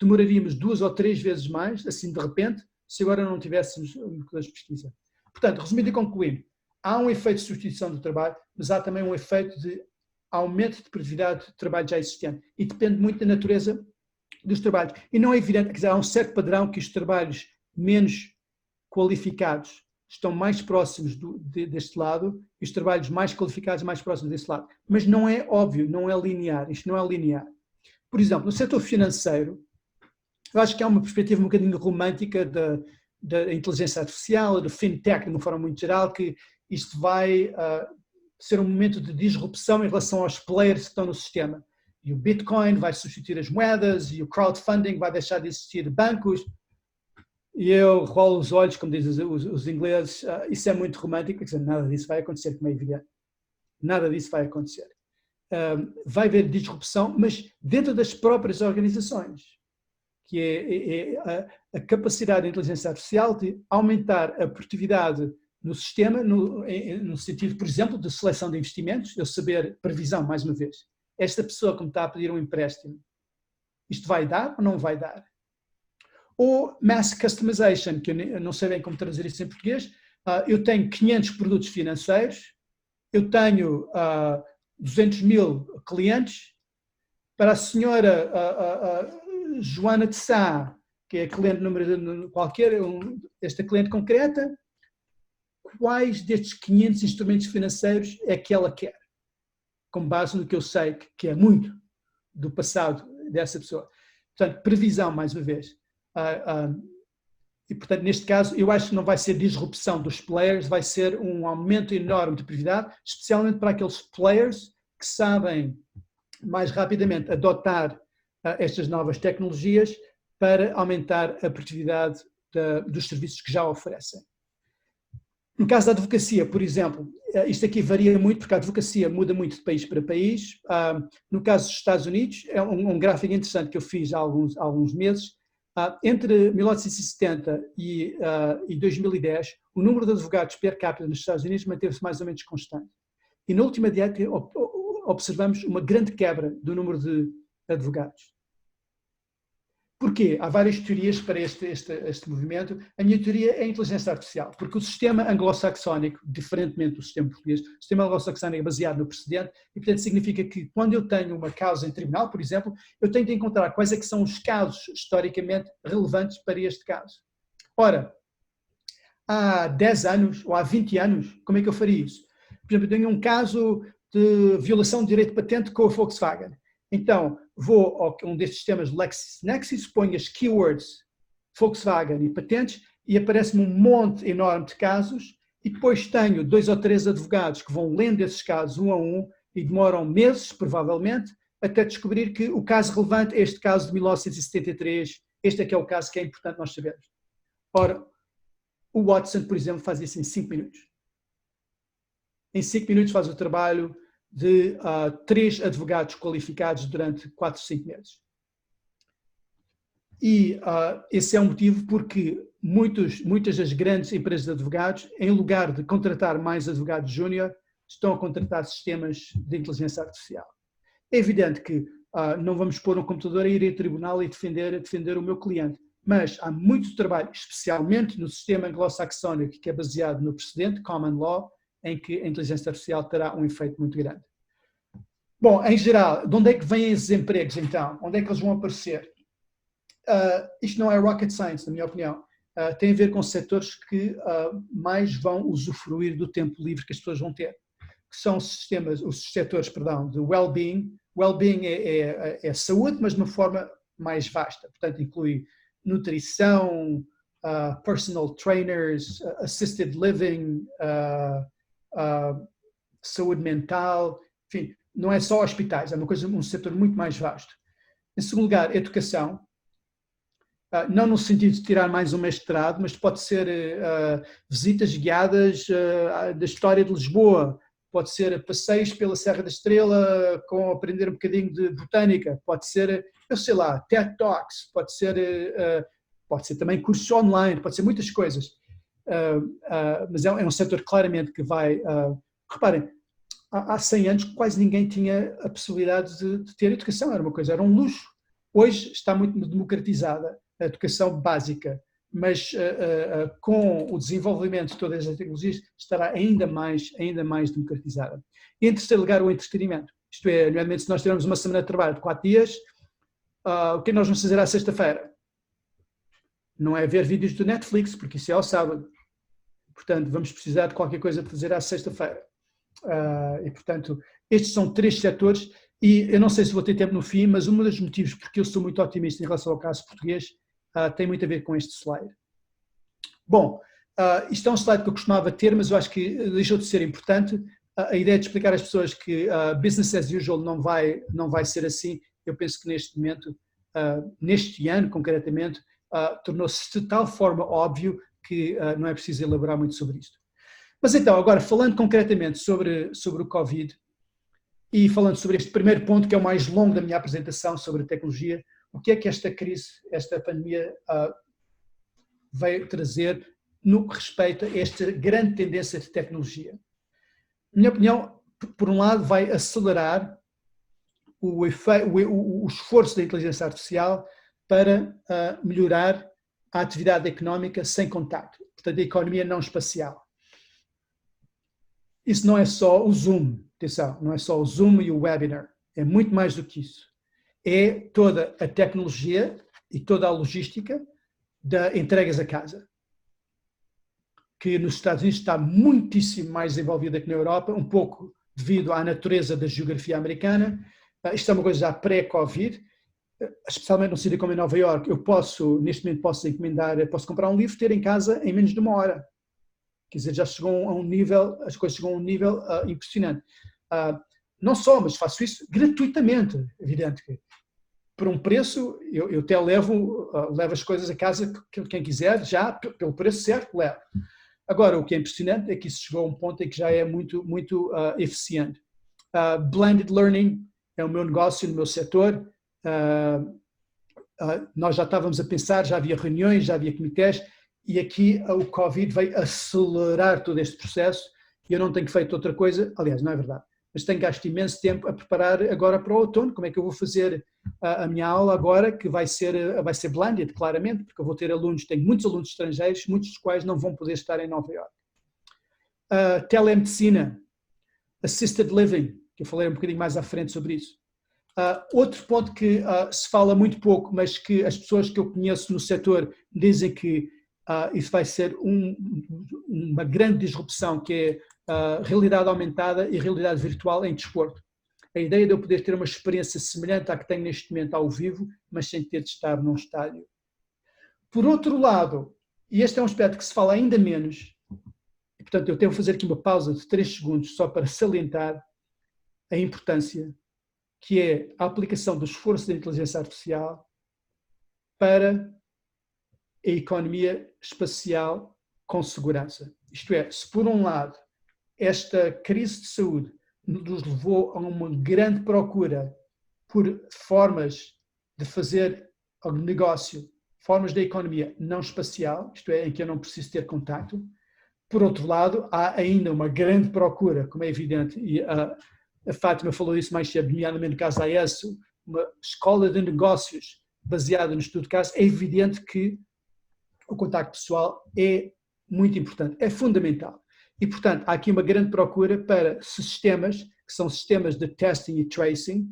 demoraríamos 2 ou 3 vezes mais, assim de repente, se agora não tivéssemos metodologias de pesquisa. Portanto, resumindo e concluindo, há um efeito de substituição do trabalho, mas há também um efeito de aumento de produtividade de trabalho já existente. E depende muito da natureza dos trabalhos. E não é evidente, quer dizer, há um certo padrão que os trabalhos menos qualificados estão mais próximos deste lado e os trabalhos mais qualificados mais próximos deste lado. Mas não é óbvio, não é linear. Isto não é linear. Por exemplo, no setor financeiro, eu acho que há uma perspectiva um bocadinho romântica da inteligência artificial, do fintech, de uma forma muito geral, que isto vai ser um momento de disrupção em relação aos players que estão no sistema. E o Bitcoin vai substituir as moedas, e o crowdfunding vai deixar de existir bancos. E eu rolo os olhos, como dizem os ingleses, isso é muito romântico, quer dizer, nada disso vai acontecer, como é evidente. Nada disso vai acontecer. Vai haver disrupção, mas dentro das próprias organizações, que é a capacidade da inteligência artificial de aumentar a produtividade no sistema, no sentido, por exemplo, de seleção de investimentos, eu saber previsão, mais uma vez. Esta pessoa que me está a pedir um empréstimo, isto vai dar ou não vai dar? Ou mass customization, que eu não sei bem como traduzir isso em português. Eu tenho 500 produtos financeiros, eu tenho 200 mil clientes. Para a senhora Joana de Sá, que é a cliente número qualquer, esta cliente concreta, quais destes 500 instrumentos financeiros é que ela quer? Com base no que eu sei que é muito do passado dessa pessoa. Portanto, previsão, mais uma vez. E, portanto, neste caso, eu acho que não vai ser disrupção dos players, vai ser um aumento enorme de produtividade, especialmente para aqueles players que sabem mais rapidamente adotar estas novas tecnologias para aumentar a produtividade dos serviços que já oferecem. No caso da advocacia, por exemplo, isto aqui varia muito porque a advocacia muda muito de país para país. No caso dos Estados Unidos, é um gráfico interessante que eu fiz há alguns meses. Entre 1970 e 2010, o número de advogados per capita nos Estados Unidos manteve-se mais ou menos constante. E na última década observamos uma grande quebra do número de advogados. Porquê? Há várias teorias para este movimento. A minha teoria é a inteligência artificial, porque o sistema anglo-saxónico, diferentemente do sistema português, o sistema anglo-saxónico é baseado no precedente e, portanto, significa que quando eu tenho uma causa em tribunal, por exemplo, eu tenho de encontrar quais é que são os casos historicamente relevantes para este caso. Ora, há 10 anos ou há 20 anos, como é que eu faria isso? Por exemplo, eu tenho um caso de violação de direito de patente com a Volkswagen. Então, vou a um destes sistemas LexisNexis, ponho as keywords Volkswagen e patentes e aparece-me um monte enorme de casos e depois tenho 2 ou 3 advogados que vão lendo esses casos um a um e demoram meses, provavelmente, até descobrir que o caso relevante é este caso de 1973, este é que é o caso que é importante nós sabermos. Ora, o Watson, por exemplo, faz isso em 5 minutos. Em 5 minutos faz o trabalho de 3 advogados qualificados durante 4, 5 meses. E esse é um motivo porque muitas das grandes empresas de advogados, em lugar de contratar mais advogados júnior, estão a contratar sistemas de inteligência artificial. É evidente que não vamos pôr um computador a ir a tribunal e defender o meu cliente, mas há muito trabalho, especialmente no sistema anglo-saxónico, que é baseado no precedente, common law, em que a inteligência artificial terá um efeito muito grande. Bom, em geral, de onde é que vêm esses empregos, então? Onde é que eles vão aparecer? Isto não é rocket science, na minha opinião. Tem a ver com setores que mais vão usufruir do tempo livre que as pessoas vão ter, que são os setores, de well-being. Well-being é saúde, mas de uma forma mais vasta. Portanto, inclui nutrição, personal trainers, assisted living, saúde mental, enfim, não é só hospitais, é um setor muito mais vasto. Em segundo lugar, educação, não no sentido de tirar mais um mestrado, mas pode ser visitas guiadas da história de Lisboa, pode ser passeios pela Serra da Estrela com aprender um bocadinho de botânica, pode ser, eu sei lá, TED Talks, pode ser também cursos online, pode ser muitas coisas. Mas é um setor claramente que vai... reparem, há 100 anos quase ninguém tinha a possibilidade de ter educação, era um luxo. Hoje está muito democratizada a educação básica, mas com o desenvolvimento de todas as tecnologias estará ainda mais democratizada. E em terceiro lugar, o entretenimento. Isto é, nomeadamente, se nós tivermos uma semana de trabalho de 4 dias, o que nós vamos fazer à sexta-feira? Não é ver vídeos do Netflix, porque isso é ao sábado. Portanto, vamos precisar de qualquer coisa para fazer à sexta-feira. E, portanto, estes são 3 setores e eu não sei se vou ter tempo no fim, mas um dos motivos porque eu sou muito otimista em relação ao caso português tem muito a ver com este slide. Bom, isto é um slide que eu costumava ter, mas eu acho que deixou de ser importante. A ideia de explicar às pessoas que business as usual não vai ser assim, eu penso que neste momento, neste ano concretamente, tornou-se de tal forma óbvio que não é preciso elaborar muito sobre isto. Mas então, agora, falando concretamente sobre o Covid e falando sobre este primeiro ponto, que é o mais longo da minha apresentação sobre a tecnologia, o que é que esta crise, esta pandemia veio trazer no que respeita a esta grande tendência de tecnologia? Na minha opinião, por um lado, vai acelerar o esforço da inteligência artificial para melhorar a atividade económica sem contacto, portanto, a economia não espacial. Isso não é só o Zoom, atenção, não é só o Zoom e o webinar, é muito mais do que isso. É toda a tecnologia e toda a logística de entregas a casa, que nos Estados Unidos está muitíssimo mais desenvolvida que na Europa, um pouco devido à natureza da geografia americana. Isto é uma coisa já pré-Covid, especialmente num sítio como em Nova Iorque, neste momento posso comprar um livro, ter em casa em menos de 1 hora. Quer dizer, já chegou a um nível, as coisas chegam a um nível impressionante. Não só, mas faço isso gratuitamente, evidente que por um preço, eu até levo as coisas a casa, quem quiser, já pelo preço certo, levo. Agora, o que é impressionante é que isso chegou a um ponto em que já é muito eficiente. Blended learning é o meu negócio, no meu setor. nós já estávamos a pensar, já havia reuniões, já havia comitês, e aqui o Covid veio acelerar todo este processo e eu não tenho feito outra coisa, aliás, não é verdade, mas tenho gasto imenso tempo a preparar agora para o outono, como é que eu vou fazer a minha aula agora, que vai ser blended, claramente, porque eu vou ter alunos, tenho muitos alunos estrangeiros, muitos dos quais não vão poder estar em Nova Iorque. Telemedicina, assisted living, que eu falei um bocadinho mais à frente sobre isso. Outro ponto que se fala muito pouco, mas que as pessoas que eu conheço no setor dizem que isso vai ser uma grande disrupção, que é realidade aumentada e realidade virtual em desporto. A ideia de eu poder ter uma experiência semelhante à que tenho neste momento ao vivo, mas sem ter de estar num estádio. Por outro lado, e este é um aspecto que se fala ainda menos, e, portanto eu tenho que fazer aqui uma pausa de 3 segundos só para salientar a importância que é a aplicação do esforço da inteligência artificial para a economia espacial com segurança. Isto é, se por um lado esta crise de saúde nos levou a uma grande procura por formas de fazer negócio, formas da economia não espacial, isto é, em que eu não preciso ter contacto, por outro lado, há ainda uma grande procura, como é evidente, e a Fátima falou isso mais cedo, nomeadamente no caso da AES, uma escola de negócios baseada no estudo de caso, é evidente que o contacto pessoal é muito importante, é fundamental. E, portanto, há aqui uma grande procura para sistemas, que são sistemas de testing e tracing,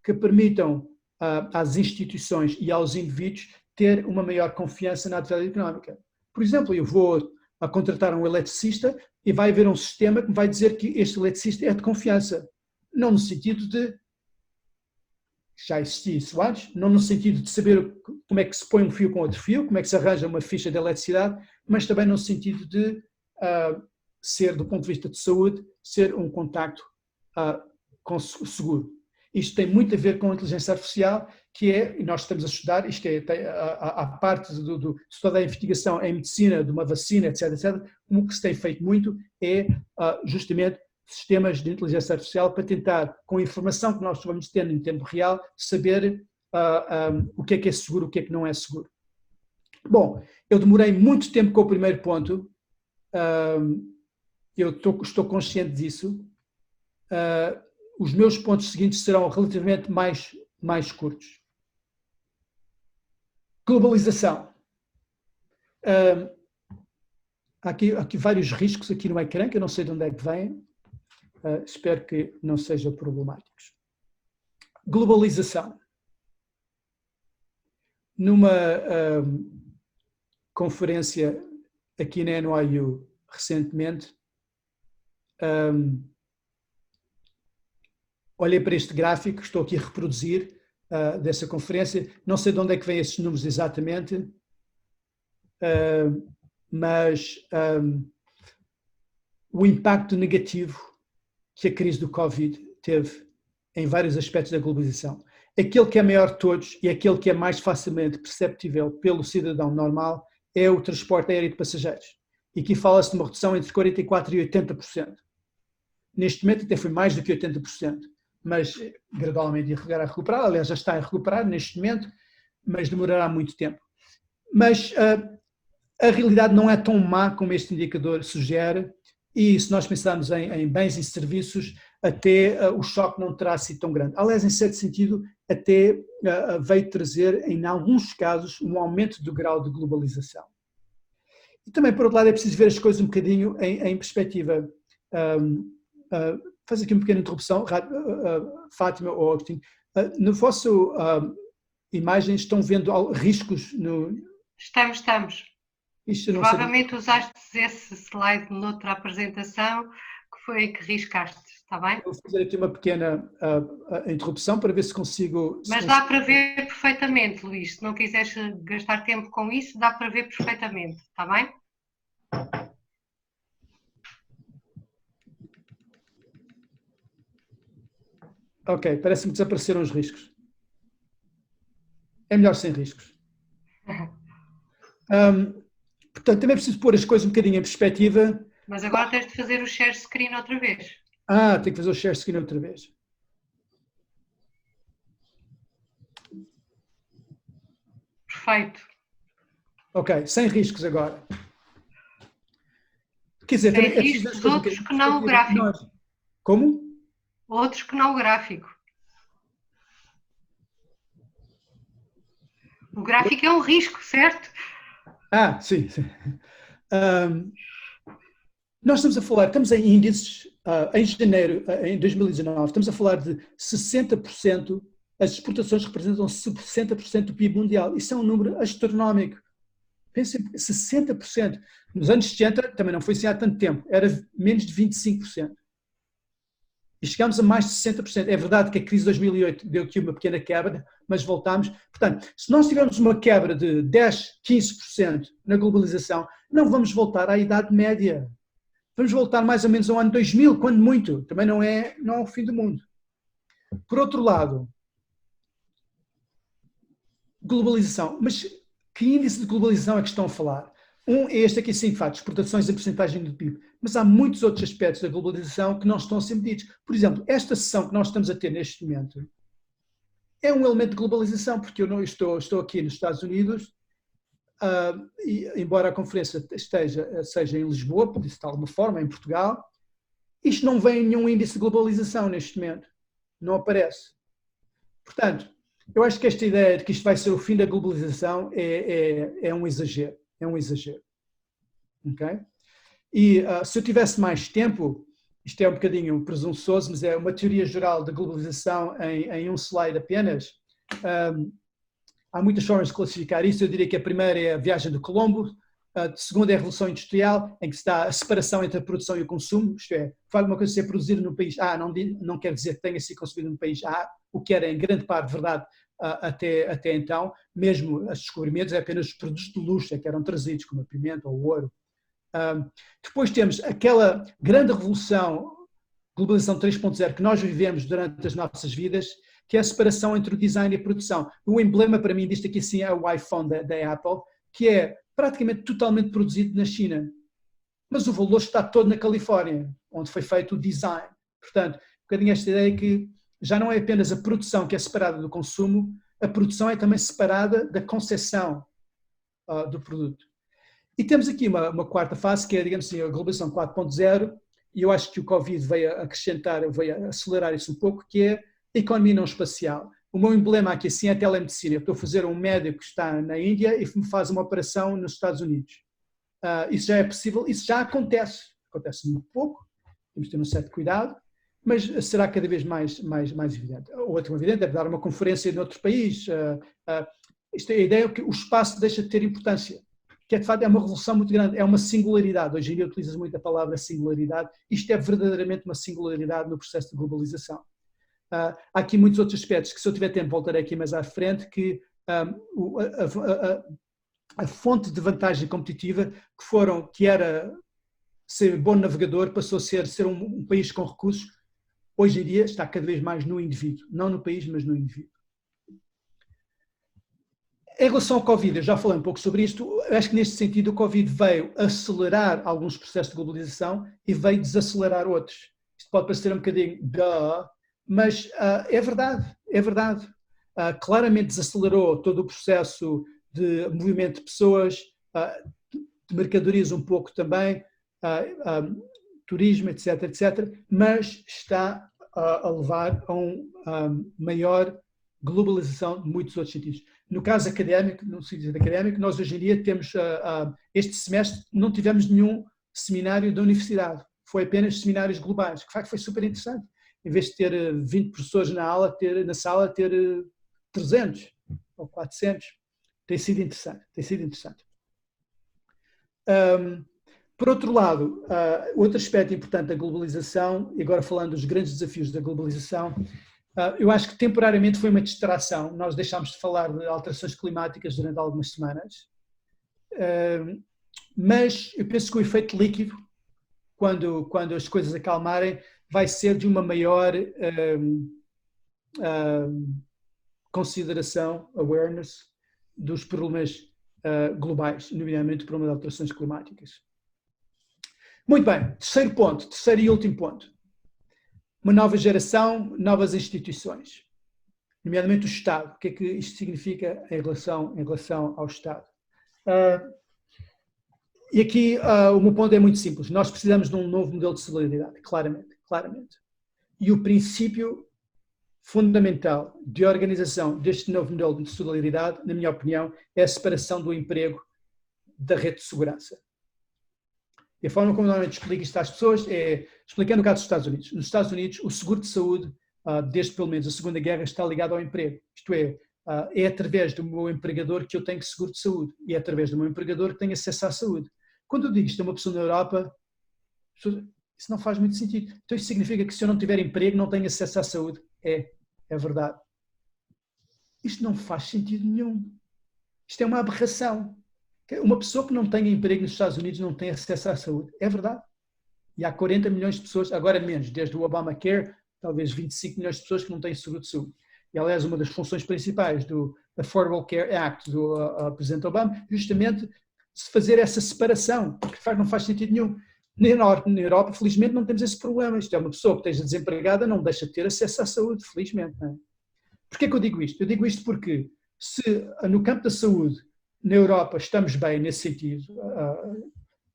que permitam às instituições e aos indivíduos ter uma maior confiança na atividade económica. Por exemplo, eu vou contratar um eletricista e vai haver um sistema que me vai dizer que este eletricista é de confiança. Não no sentido de, já existia isso antes, não no sentido de saber como é que se põe um fio com outro fio, como é que se arranja uma ficha de eletricidade, mas também no sentido de ser, do ponto de vista de saúde, ser um contacto seguro. Isto tem muito a ver com a inteligência artificial, que é, e nós estamos a estudar, isto é a parte de toda a investigação em medicina, de uma vacina, etc., etc., o que se tem feito muito é justamente sistemas de inteligência artificial para tentar, com a informação que nós vamos tendo em tempo real, saber o que é seguro, o que é que não é seguro. Bom, eu demorei muito tempo com o primeiro ponto, eu estou consciente disso. Os meus pontos seguintes serão relativamente mais curtos. Globalização. Há aqui vários riscos aqui no ecrã, que eu não sei de onde é que vêm. Espero que não sejam problemáticos. Globalização. Numa conferência aqui na NYU recentemente, olhei para este gráfico que estou aqui a reproduzir dessa conferência. Não sei de onde é que vêm esses números exatamente, mas o impacto negativo que a crise do Covid teve em vários aspectos da globalização. Aquele que é maior de todos e aquele que é mais facilmente perceptível pelo cidadão normal é o transporte aéreo de passageiros. E aqui fala-se de uma redução entre 44% e 80%. Neste momento até foi mais do que 80%, mas gradualmente irá recuperar, aliás já está a recuperar neste momento, mas demorará muito tempo. Mas a realidade não é tão má como este indicador sugere, e se nós pensarmos em bens e serviços, até o choque não terá sido tão grande. Aliás, em certo sentido, até veio trazer, em alguns casos, um aumento do grau de globalização. E também, por outro lado, é preciso ver as coisas um bocadinho em perspectiva. Faço aqui uma pequena interrupção, Fátima ou Agostinho. No vosso imagem estão vendo riscos no... Estamos. Provavelmente usaste esse slide noutra apresentação, que foi em que riscaste, está bem? Vou fazer aqui uma pequena interrupção para ver se consigo... Mas dá para ver perfeitamente, Luís. Se não quiseres gastar tempo com isso, dá para ver perfeitamente, está bem? Ok, parece-me que desapareceram os riscos. É melhor sem riscos. Portanto, também preciso pôr as coisas um bocadinho em perspectiva. Mas agora tens de fazer o share screen outra vez. Tenho que fazer o share screen outra vez. Perfeito. Ok, sem riscos agora. Quer dizer, Sem também é preciso riscos, outros que não o gráfico. Como? Outros que não o gráfico. O gráfico é um risco, certo? Sim, sim. Nós estamos em índices, em janeiro, em 2019, estamos a falar de 60%, as exportações representam 60% do PIB mundial. Isso é um número astronómico. Pensem, 60%. Nos anos 70, também não foi assim há tanto tempo, era menos de 25%. E chegámos a mais de 60%. É verdade que a crise de 2008 deu aqui uma pequena quebra, mas voltámos. Portanto, se nós tivermos uma quebra de 10, 15% na globalização, não vamos voltar à Idade Média. Vamos voltar mais ou menos ao ano 2000, quando muito. Também não é o fim do mundo. Por outro lado, globalização. Mas que índice de globalização é que estão a falar? Um é este aqui, sim, de facto, exportações em porcentagem do PIB. Mas há muitos outros aspectos da globalização que não estão a ser medidos. Por exemplo, esta sessão que nós estamos a ter neste momento é um elemento de globalização, porque eu não estou aqui nos Estados Unidos, e, embora a conferência seja em Lisboa, por isso de alguma forma, em Portugal, isto não vem em nenhum índice de globalização neste momento. Não aparece. Portanto, eu acho que esta ideia de que isto vai ser o fim da globalização é um exagero. É um exagero. Ok? E se eu tivesse mais tempo, isto é um bocadinho presunçoso, mas é uma teoria geral da globalização em um slide apenas. Há muitas formas de classificar isso. Eu diria que a primeira é a viagem de Colombo, a segunda é a Revolução Industrial, em que está a separação entre a produção e o consumo, isto é, faz uma coisa ser produzida no país A, não quer dizer que tenha sido consumido no país A, o que era em grande parte verdade até então, mesmo os descobrimentos é apenas os produtos de luxo que eram trazidos, como a pimenta ou o ouro. Depois temos aquela grande revolução, globalização 3.0, que nós vivemos durante as nossas vidas, que é a separação entre o design e a produção. O emblema para mim disto aqui sim é o iPhone da Apple, que é praticamente totalmente produzido na China. Mas o valor está todo na Califórnia, onde foi feito o design. Portanto, um bocadinho esta ideia que já não é apenas a produção que é separada do consumo, a produção é também separada da concepção do produto. E temos aqui uma quarta fase, que é, digamos assim, a globalização 4.0, e eu acho que o Covid veio acrescentar, veio acelerar isso um pouco, que é a economia não espacial. O meu emblema aqui assim é a telemedicina. Eu estou a fazer um médico que está na Índia e me faz uma operação nos Estados Unidos. Isso já é possível, isso já acontece. Acontece muito pouco, temos de ter um certo cuidado, mas será cada vez mais evidente. Outro evidente é dar uma conferência em outro país. Isto é a ideia que o espaço deixa de ter importância, que é de facto uma revolução muito grande, é uma singularidade. Hoje em dia utilizas muito a palavra singularidade. Isto é verdadeiramente uma singularidade no processo de globalização. Há aqui muitos outros aspectos que, se eu tiver tempo, voltarei aqui mais à frente, que a fonte de vantagem competitiva que era ser bom navegador, passou a ser um país com recursos, hoje em dia está cada vez mais no indivíduo, não no país, mas no indivíduo. Em relação ao Covid, eu já falei um pouco sobre isto, acho que neste sentido o Covid veio acelerar alguns processos de globalização e veio desacelerar outros. Isto pode parecer um bocadinho mas é verdade, é verdade. Claramente desacelerou todo o processo de movimento de pessoas, de mercadorias um pouco também, turismo, etc, mas está a levar a uma maior globalização de muitos outros sentidos. No caso académico, no sentido académico, nós hoje em dia temos, este semestre, não tivemos nenhum seminário da universidade, foi apenas seminários globais, que de facto foi super interessante. Em vez de ter 20 professores na sala, ter 300 ou 400. Tem sido interessante, tem sido interessante. Por outro lado, outro aspecto importante da globalização, e agora falando dos grandes desafios da globalização, eu acho que temporariamente foi uma distração. Nós deixámos de falar de alterações climáticas durante algumas semanas, mas eu penso que o efeito líquido, quando as coisas acalmarem, vai ser de uma maior consideração, awareness, dos problemas globais, nomeadamente o problema de alterações climáticas. Muito bem, terceiro e último ponto. Uma nova geração, novas instituições. nomeadamente o Estado. O que é que isto significa em relação ao Estado? E aqui o meu ponto é muito simples. Nós precisamos de um novo modelo de solidariedade, claramente. E o princípio fundamental de organização deste novo modelo de solidariedade, na minha opinião, é a separação do emprego da rede de segurança. E a forma como normalmente explico isto às pessoas é, explicando o caso dos Estados Unidos. Nos Estados Unidos, o seguro de saúde, desde pelo menos a Segunda Guerra, está ligado ao emprego. Isto é através do meu empregador que eu tenho seguro de saúde e é através do meu empregador que tenho acesso à saúde. Quando eu digo isto a uma pessoa na Europa, isso não faz muito sentido. Então isso significa que se eu não tiver emprego, não tenho acesso à saúde. É verdade. Isto não faz sentido nenhum. Isto é uma aberração. Uma pessoa que não tenha emprego nos Estados Unidos não tem acesso à saúde. É verdade. E há 40 milhões de pessoas, agora menos, desde o Obamacare, talvez 25 milhões de pessoas que não têm seguro de saúde. E, aliás, uma das funções principais do Affordable Care Act do Presidente Obama, justamente fazer essa separação, porque não faz sentido nenhum. Na Europa, felizmente, não temos esse problema. Isto é, uma pessoa que esteja desempregada não deixa de ter acesso à saúde, felizmente. Não é? Porquê que eu digo isto? Eu digo isto porque se no campo da saúde, na Europa, estamos bem nesse sentido,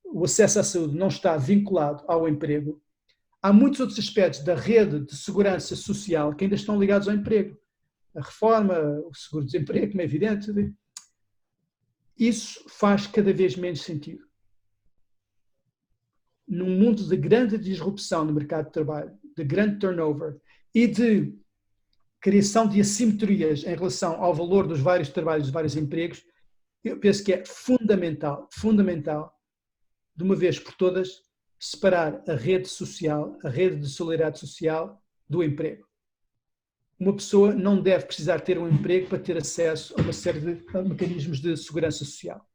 o acesso à saúde não está vinculado ao emprego, há muitos outros aspectos da rede de segurança social que ainda estão ligados ao emprego. A reforma, o seguro-desemprego, como é evidente, isso faz cada vez menos sentido. Num mundo de grande disrupção no mercado de trabalho, de grande turnover e de criação de assimetrias em relação ao valor dos vários trabalhos, dos vários empregos, eu penso que é fundamental, de uma vez por todas, separar a rede social, a rede de solidariedade social, do emprego. Uma pessoa não deve precisar ter um emprego para ter acesso a uma série de mecanismos de segurança social.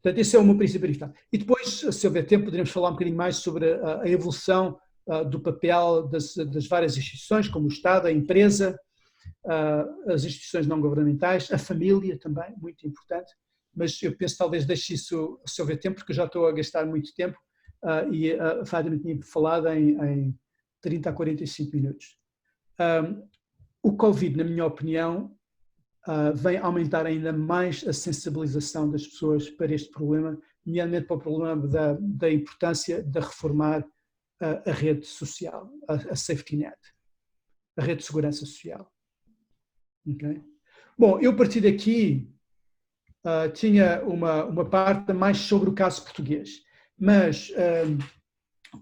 Portanto, esse é o meu princípio principal. E depois, se houver tempo, poderemos falar um bocadinho mais sobre a evolução do papel das várias instituições, como o Estado, a empresa, as instituições não governamentais, a família também, muito importante, mas eu penso que talvez deixe isso, se houver tempo, porque eu já estou a gastar muito tempo e a Fátima tinha falado em 30 a 45 minutos. O Covid, na minha opinião, vem aumentar ainda mais a sensibilização das pessoas para este problema, nomeadamente para o problema da importância de reformar a rede social, a safety net, a rede de segurança social. Okay? Bom, eu a partir daqui tinha uma parte mais sobre o caso português, mas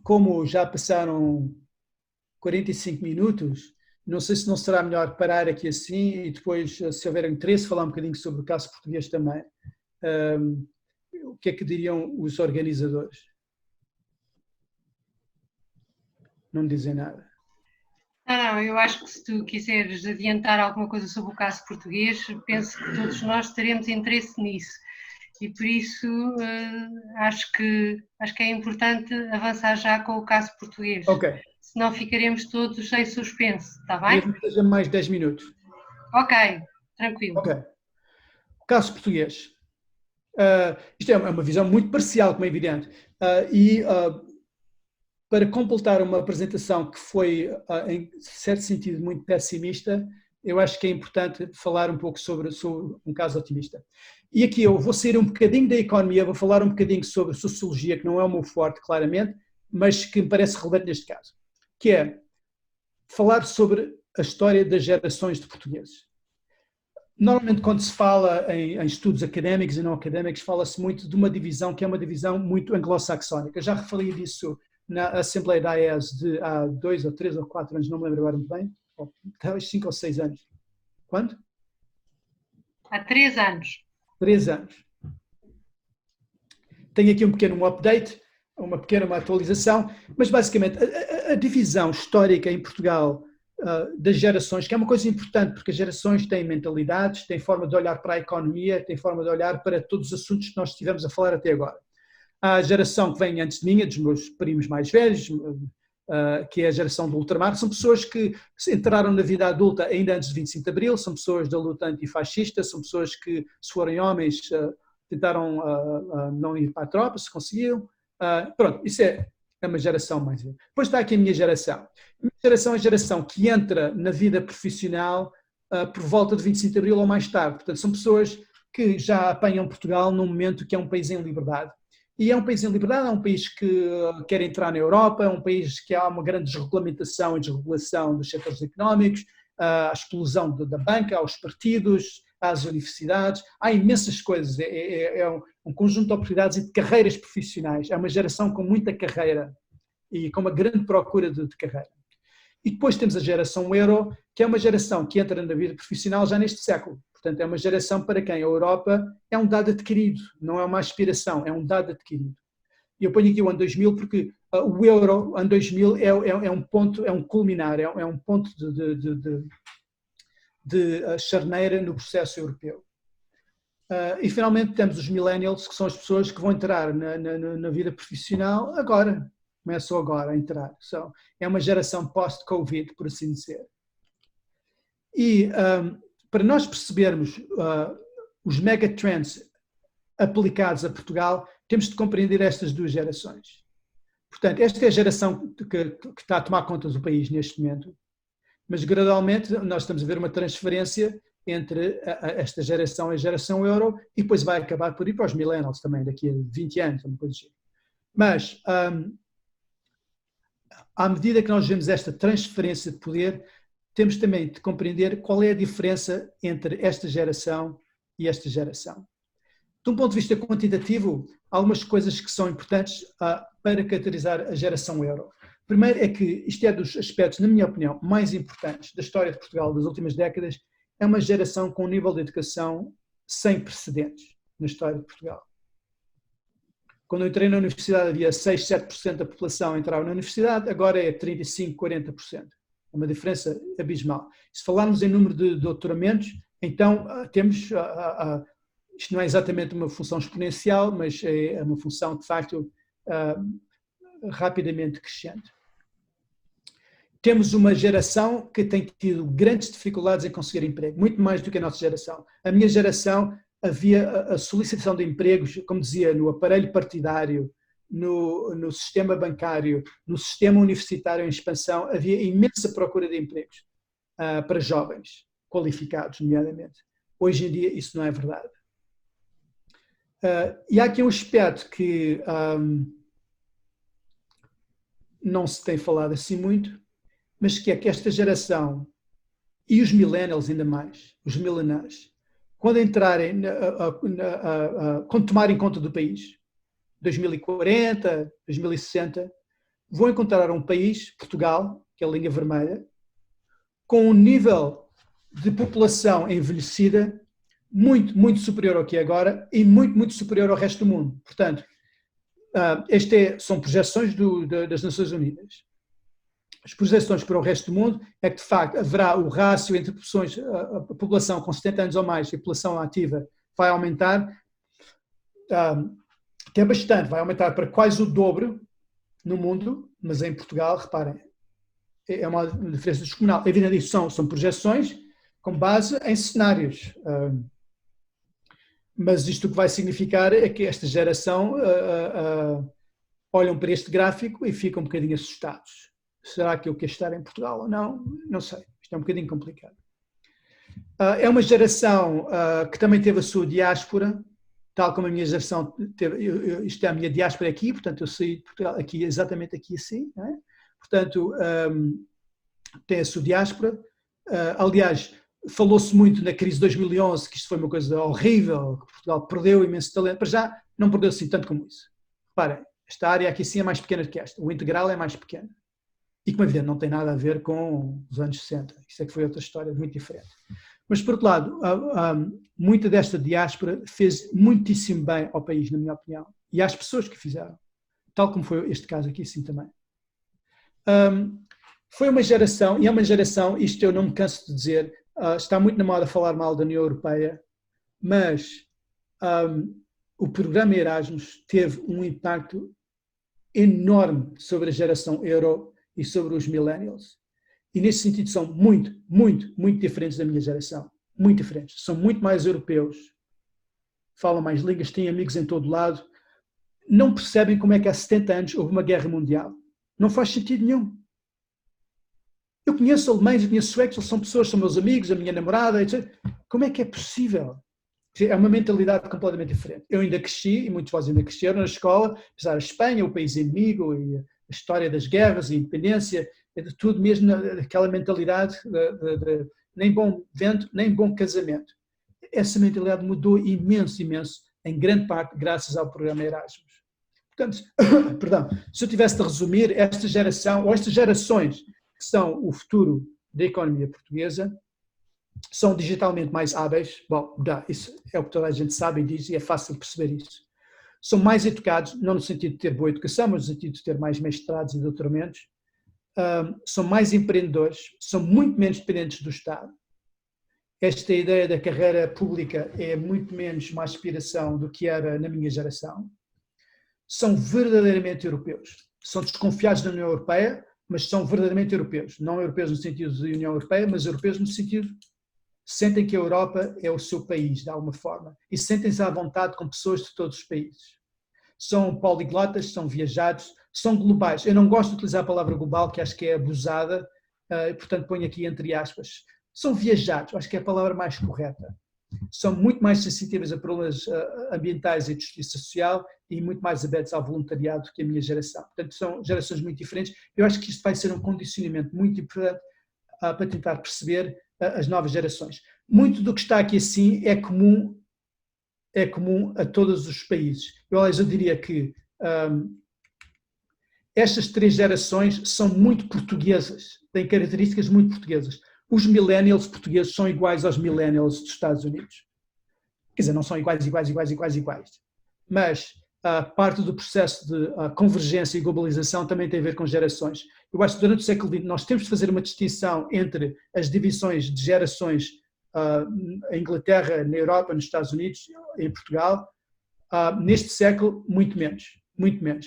como já passaram 45 minutos, não sei se não será melhor parar aqui assim e depois, se houver interesse, falar um bocadinho sobre o caso português também. O que é que diriam os organizadores? Não dizem nada. Não, eu acho que se tu quiseres adiantar alguma coisa sobre o caso português, penso que todos nós teremos interesse nisso. E por isso acho que é importante avançar já com o caso português. Ok. Senão ficaremos todos em suspense, está bem? Mesmo que seja mais 10 minutos. Ok, tranquilo. Ok. O caso português. Isto é uma visão muito parcial, como é evidente. Para completar uma apresentação que foi, em certo sentido, muito pessimista, eu acho que é importante falar um pouco sobre um caso otimista. E aqui eu vou sair um bocadinho da economia, vou falar um bocadinho sobre sociologia, que não é o meu forte, claramente, mas que me parece relevante neste caso, que é falar sobre a história das gerações de portugueses. Normalmente, quando se fala em estudos académicos e não académicos, fala-se muito de uma divisão que é uma divisão muito anglo-saxónica. Já referi disso na Assembleia da AES há 2 ou 3 ou 4 anos, não me lembro agora muito bem, talvez 5 ou 6 anos. Quando? Há 3 anos. 3 anos. Tenho aqui um pequeno update, uma pequena atualização, mas basicamente a divisão histórica em Portugal das gerações, que é uma coisa importante, porque as gerações têm mentalidades, têm forma de olhar para a economia, têm forma de olhar para todos os assuntos que nós estivemos a falar até agora. Há a geração que vem antes de mim, dos meus primos mais velhos, que é a geração do ultramar, são pessoas que entraram na vida adulta ainda antes de 25 de Abril, são pessoas da luta antifascista, são pessoas que, se forem homens, tentaram não ir para a tropa, se conseguiram. Pronto, isso é uma geração mais velha. Depois está aqui a minha geração. A minha geração é a geração que entra na vida profissional por volta de 25 de Abril ou mais tarde. Portanto, são pessoas que já apanham Portugal num momento que é um país em liberdade. E é um país em liberdade, é um país que quer entrar na Europa, é um país que há uma grande desregulamentação e desregulação dos setores económicos, a explosão da banca, aos partidos, às universidades, há imensas coisas, é um conjunto de oportunidades e de carreiras profissionais, é uma geração com muita carreira e com uma grande procura de carreira. E depois temos a geração Euro, que é uma geração que entra na vida profissional já neste século. Portanto, é uma geração para quem a Europa é um dado adquirido, não é uma aspiração, é um dado adquirido. E eu ponho aqui o ano 2000 porque o Euro, ano 2000, é um ponto, é um culminar, é um ponto de charneira no processo europeu. E finalmente temos os millennials, que são as pessoas que vão entrar na vida profissional agora, começam agora a entrar. É uma geração post-Covid, por assim dizer. E para nós percebermos os megatrends aplicados a Portugal, temos de compreender estas duas gerações. Portanto, esta é a geração que está a tomar conta do país neste momento, mas gradualmente nós estamos a ver uma transferência entre esta geração e a geração Euro e depois vai acabar por ir para os millennials também, daqui a 20 anos, uma coisa assim. Mas, à medida que nós vemos esta transferência de poder, temos também de compreender qual é a diferença entre esta geração e esta geração. De um ponto de vista quantitativo, há algumas coisas que são importantes para caracterizar a geração Euro. Primeiro é que isto é dos aspectos, na minha opinião, mais importantes da história de Portugal das últimas décadas, é uma geração com um nível de educação sem precedentes na história de Portugal. Quando eu entrei na universidade havia 6, 7% da população entrava na universidade, agora é 35, 40%. É uma diferença abismal. Se falarmos em número de doutoramentos, então temos, isto não é exatamente uma função exponencial, mas é uma função de facto rapidamente crescente. Temos uma geração que tem tido grandes dificuldades em conseguir emprego, muito mais do que a nossa geração. A minha geração havia a solicitação de empregos, como dizia, no aparelho partidário, no sistema bancário, no sistema universitário em expansão, havia imensa procura de empregos para jovens qualificados, nomeadamente. Hoje em dia isso não é verdade. E há aqui um aspecto que não se tem falado assim muito, mas que é que esta geração e os millennials ainda mais, os milenares, quando entrarem, quando tomarem conta do país, 2040, 2060, vão encontrar um país, Portugal, que é a linha vermelha, com um nível de população envelhecida muito, muito superior ao que é agora e muito, muito superior ao resto do mundo. Portanto, são projeções das Nações Unidas. As projeções para o resto do mundo é que, de facto, haverá o rácio entre a população com 70 anos ou mais e a população ativa vai aumentar, que é bastante, vai aumentar para quase o dobro no mundo, mas em Portugal, reparem, é uma diferença descomunal. A evidente disso são projeções com base em cenários. Mas isto o que vai significar é que esta geração olham para este gráfico e ficam um bocadinho assustados. Será que eu quero estar em Portugal ou não? Não sei. Isto é um bocadinho complicado. É uma geração que também teve a sua diáspora, tal como a minha geração teve. Isto é a minha diáspora aqui, portanto eu saí de Portugal aqui, exatamente aqui assim. Não é? Portanto, tem a sua diáspora. Aliás, falou-se muito na crise de 2011 que isto foi uma coisa horrível, que Portugal perdeu imenso talento. Para já, não perdeu assim tanto como isso. Reparem, esta área aqui sim é mais pequena do que esta. O integral é mais pequeno. E, como é evidente, não tem nada a ver com os anos 60. Isso é que foi outra história muito diferente. Mas, por outro lado, muita desta diáspora fez muitíssimo bem ao país, na minha opinião. E às pessoas que fizeram. Tal como foi este caso aqui, sim, também. Foi uma geração, e é uma geração, isto eu não me canso de dizer, está muito na moda falar mal da União Europeia, mas o programa Erasmus teve um impacto enorme sobre a geração Euro e sobre os millennials. E nesse sentido são muito, muito, muito diferentes da minha geração. Muito diferentes. São muito mais europeus, falam mais línguas, têm amigos em todo lado, não percebem como é que há 70 anos houve uma guerra mundial. Não faz sentido nenhum. Eu conheço alemães, eu conheço suecos, eles são pessoas, são meus amigos, a minha namorada, etc. Como é que é possível? É uma mentalidade completamente diferente. Eu ainda cresci, e muitos de vós ainda cresceram na escola, apesar da Espanha, o país inimigo, e a história das guerras, a independência, de tudo mesmo, aquela mentalidade de nem bom vento, nem bom casamento. Essa mentalidade mudou imenso, imenso, em grande parte graças ao programa Erasmus. Portanto, perdão, se eu tivesse de resumir, esta geração, ou estas gerações que são o futuro da economia portuguesa, são digitalmente mais hábeis, bom, isso é o que toda a gente sabe e diz, e é fácil perceber isso. São mais educados, não no sentido de ter boa educação, mas no sentido de ter mais mestrados e doutoramentos, são mais empreendedores, são muito menos dependentes do Estado. Esta ideia da carreira pública é muito menos uma aspiração do que era na minha geração. São verdadeiramente europeus. São desconfiados da União Europeia, mas são verdadeiramente europeus. Não europeus no sentido de União Europeia, mas europeus no sentido sentem que a Europa é o seu país, de alguma forma, e sentem-se à vontade com pessoas de todos os países. São poliglotas, são viajados, são globais. Eu não gosto de utilizar a palavra global, que acho que é abusada, portanto ponho aqui entre aspas. São viajados, acho que é a palavra mais correta. São muito mais sensitivas a problemas ambientais e de justiça social e muito mais abertos ao voluntariado que a minha geração. Portanto, são gerações muito diferentes. Eu acho que isto vai ser um condicionamento muito importante para tentar perceber as novas gerações. Muito do que está aqui assim é comum a todos os países. Eu diria que estas três gerações são muito portuguesas, têm características muito portuguesas. Os millennials portugueses são iguais aos millennials dos Estados Unidos. Quer dizer, não são iguais, mas parte do processo de convergência e globalização também tem a ver com gerações. Eu acho que durante o século XX nós temos de fazer uma distinção entre as divisões de gerações em Inglaterra, na Europa, nos Estados Unidos, em Portugal. Neste século, muito menos.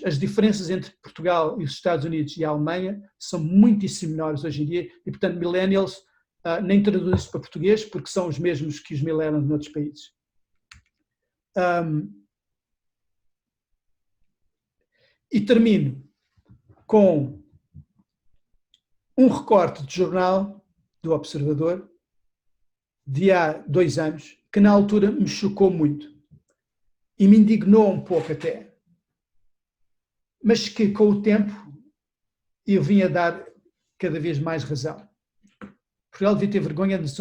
As diferenças entre Portugal e os Estados Unidos e a Alemanha são muitíssimo menores hoje em dia e, portanto, millennials nem traduzem isso para português porque são os mesmos que os millennials noutros países. E termino com um recorte de jornal do Observador de há 2 anos que na altura me chocou muito e me indignou um pouco até, mas que com o tempo eu vim a dar cada vez mais razão. Portugal devia ter vergonha de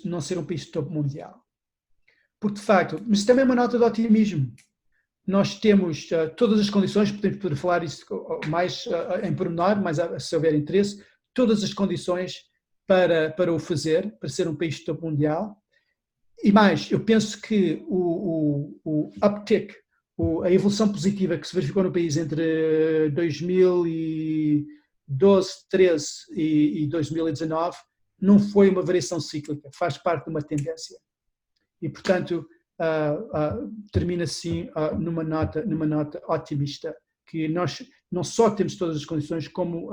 não ser um país de topo mundial. Porque, de facto, mas isso também é uma nota de otimismo. Nós temos todas as condições, podemos poder falar isso mais em pormenor, mas se houver interesse, todas as condições para o fazer, para ser um país de topo mundial. E mais, eu penso que o uptick, a evolução positiva que se verificou no país entre 2012, 13 e 2019 não foi uma variação cíclica, faz parte de uma tendência. E, portanto, termina assim numa nota otimista, que nós não só temos todas as condições, como,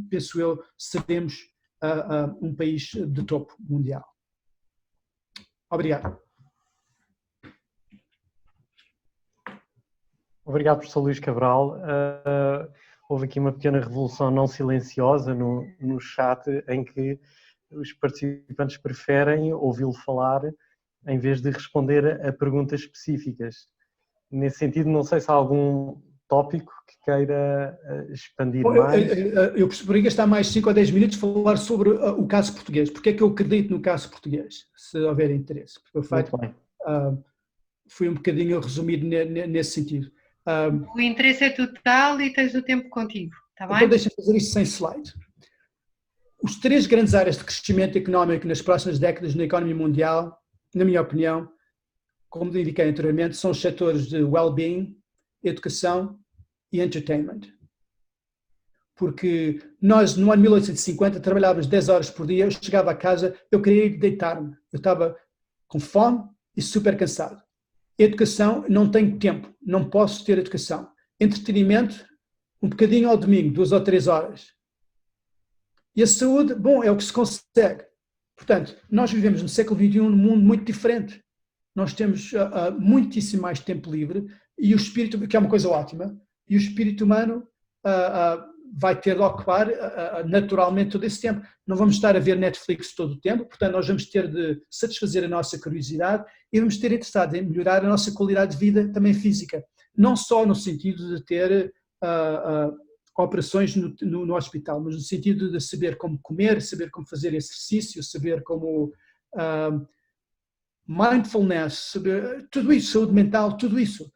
penso eu, seremos um país de topo mundial. Obrigado. Obrigado, professor Luís Cabral. Houve aqui uma pequena revolução não silenciosa no chat, em que os participantes preferem ouvi-lo falar em vez de responder a perguntas específicas. Nesse sentido, não sei se há algum tópico que queira expandir mais. Eu poderia gastar mais 5 ou 10 minutos a falar sobre o caso português. Porque é que eu acredito no caso português, se houver interesse. Porque o facto foi um bocadinho resumido nesse sentido. O interesse é total e tens o tempo contigo, está bem? Então deixa-me fazer isto sem slide. Os 3 grandes áreas de crescimento económico nas próximas décadas na economia mundial, na minha opinião, como indiquei anteriormente, são os setores de well-being, educação e entertainment. Porque nós, no ano 1850, trabalhávamos 10 horas por dia, eu chegava a casa, eu queria ir deitar-me. Eu estava com fome e super cansado. Educação, não tenho tempo, não posso ter educação. Entretenimento, um bocadinho ao domingo, 2 ou 3 horas. E a saúde, bom, é o que se consegue. Portanto, nós vivemos no século XXI num mundo muito diferente. Nós temos muitíssimo mais tempo livre e o espírito, que é uma coisa ótima, e o espírito humano vai ter de ocupar naturalmente todo esse tempo. Não vamos estar a ver Netflix todo o tempo, portanto nós vamos ter de satisfazer a nossa curiosidade e vamos ter interessado em melhorar a nossa qualidade de vida também física. Não só no sentido de ter operações no hospital, mas no sentido de saber como comer, saber como fazer exercício, saber como mindfulness, saber, tudo isso, saúde mental, tudo isso.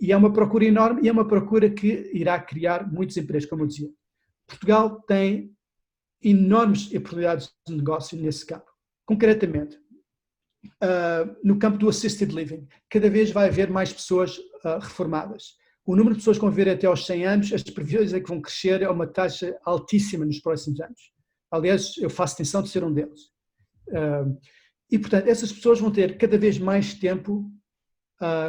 E é uma procura enorme e é uma procura que irá criar muitos empregos, como eu dizia. Portugal tem enormes oportunidades de negócio nesse campo. Concretamente, no campo do assisted living, cada vez vai haver mais pessoas reformadas. O número de pessoas que vão viver até aos 100 anos, as previsões é que vão crescer a uma taxa altíssima nos próximos anos. Aliás, eu faço atenção de ser um deles. E, portanto, essas pessoas vão ter cada vez mais tempo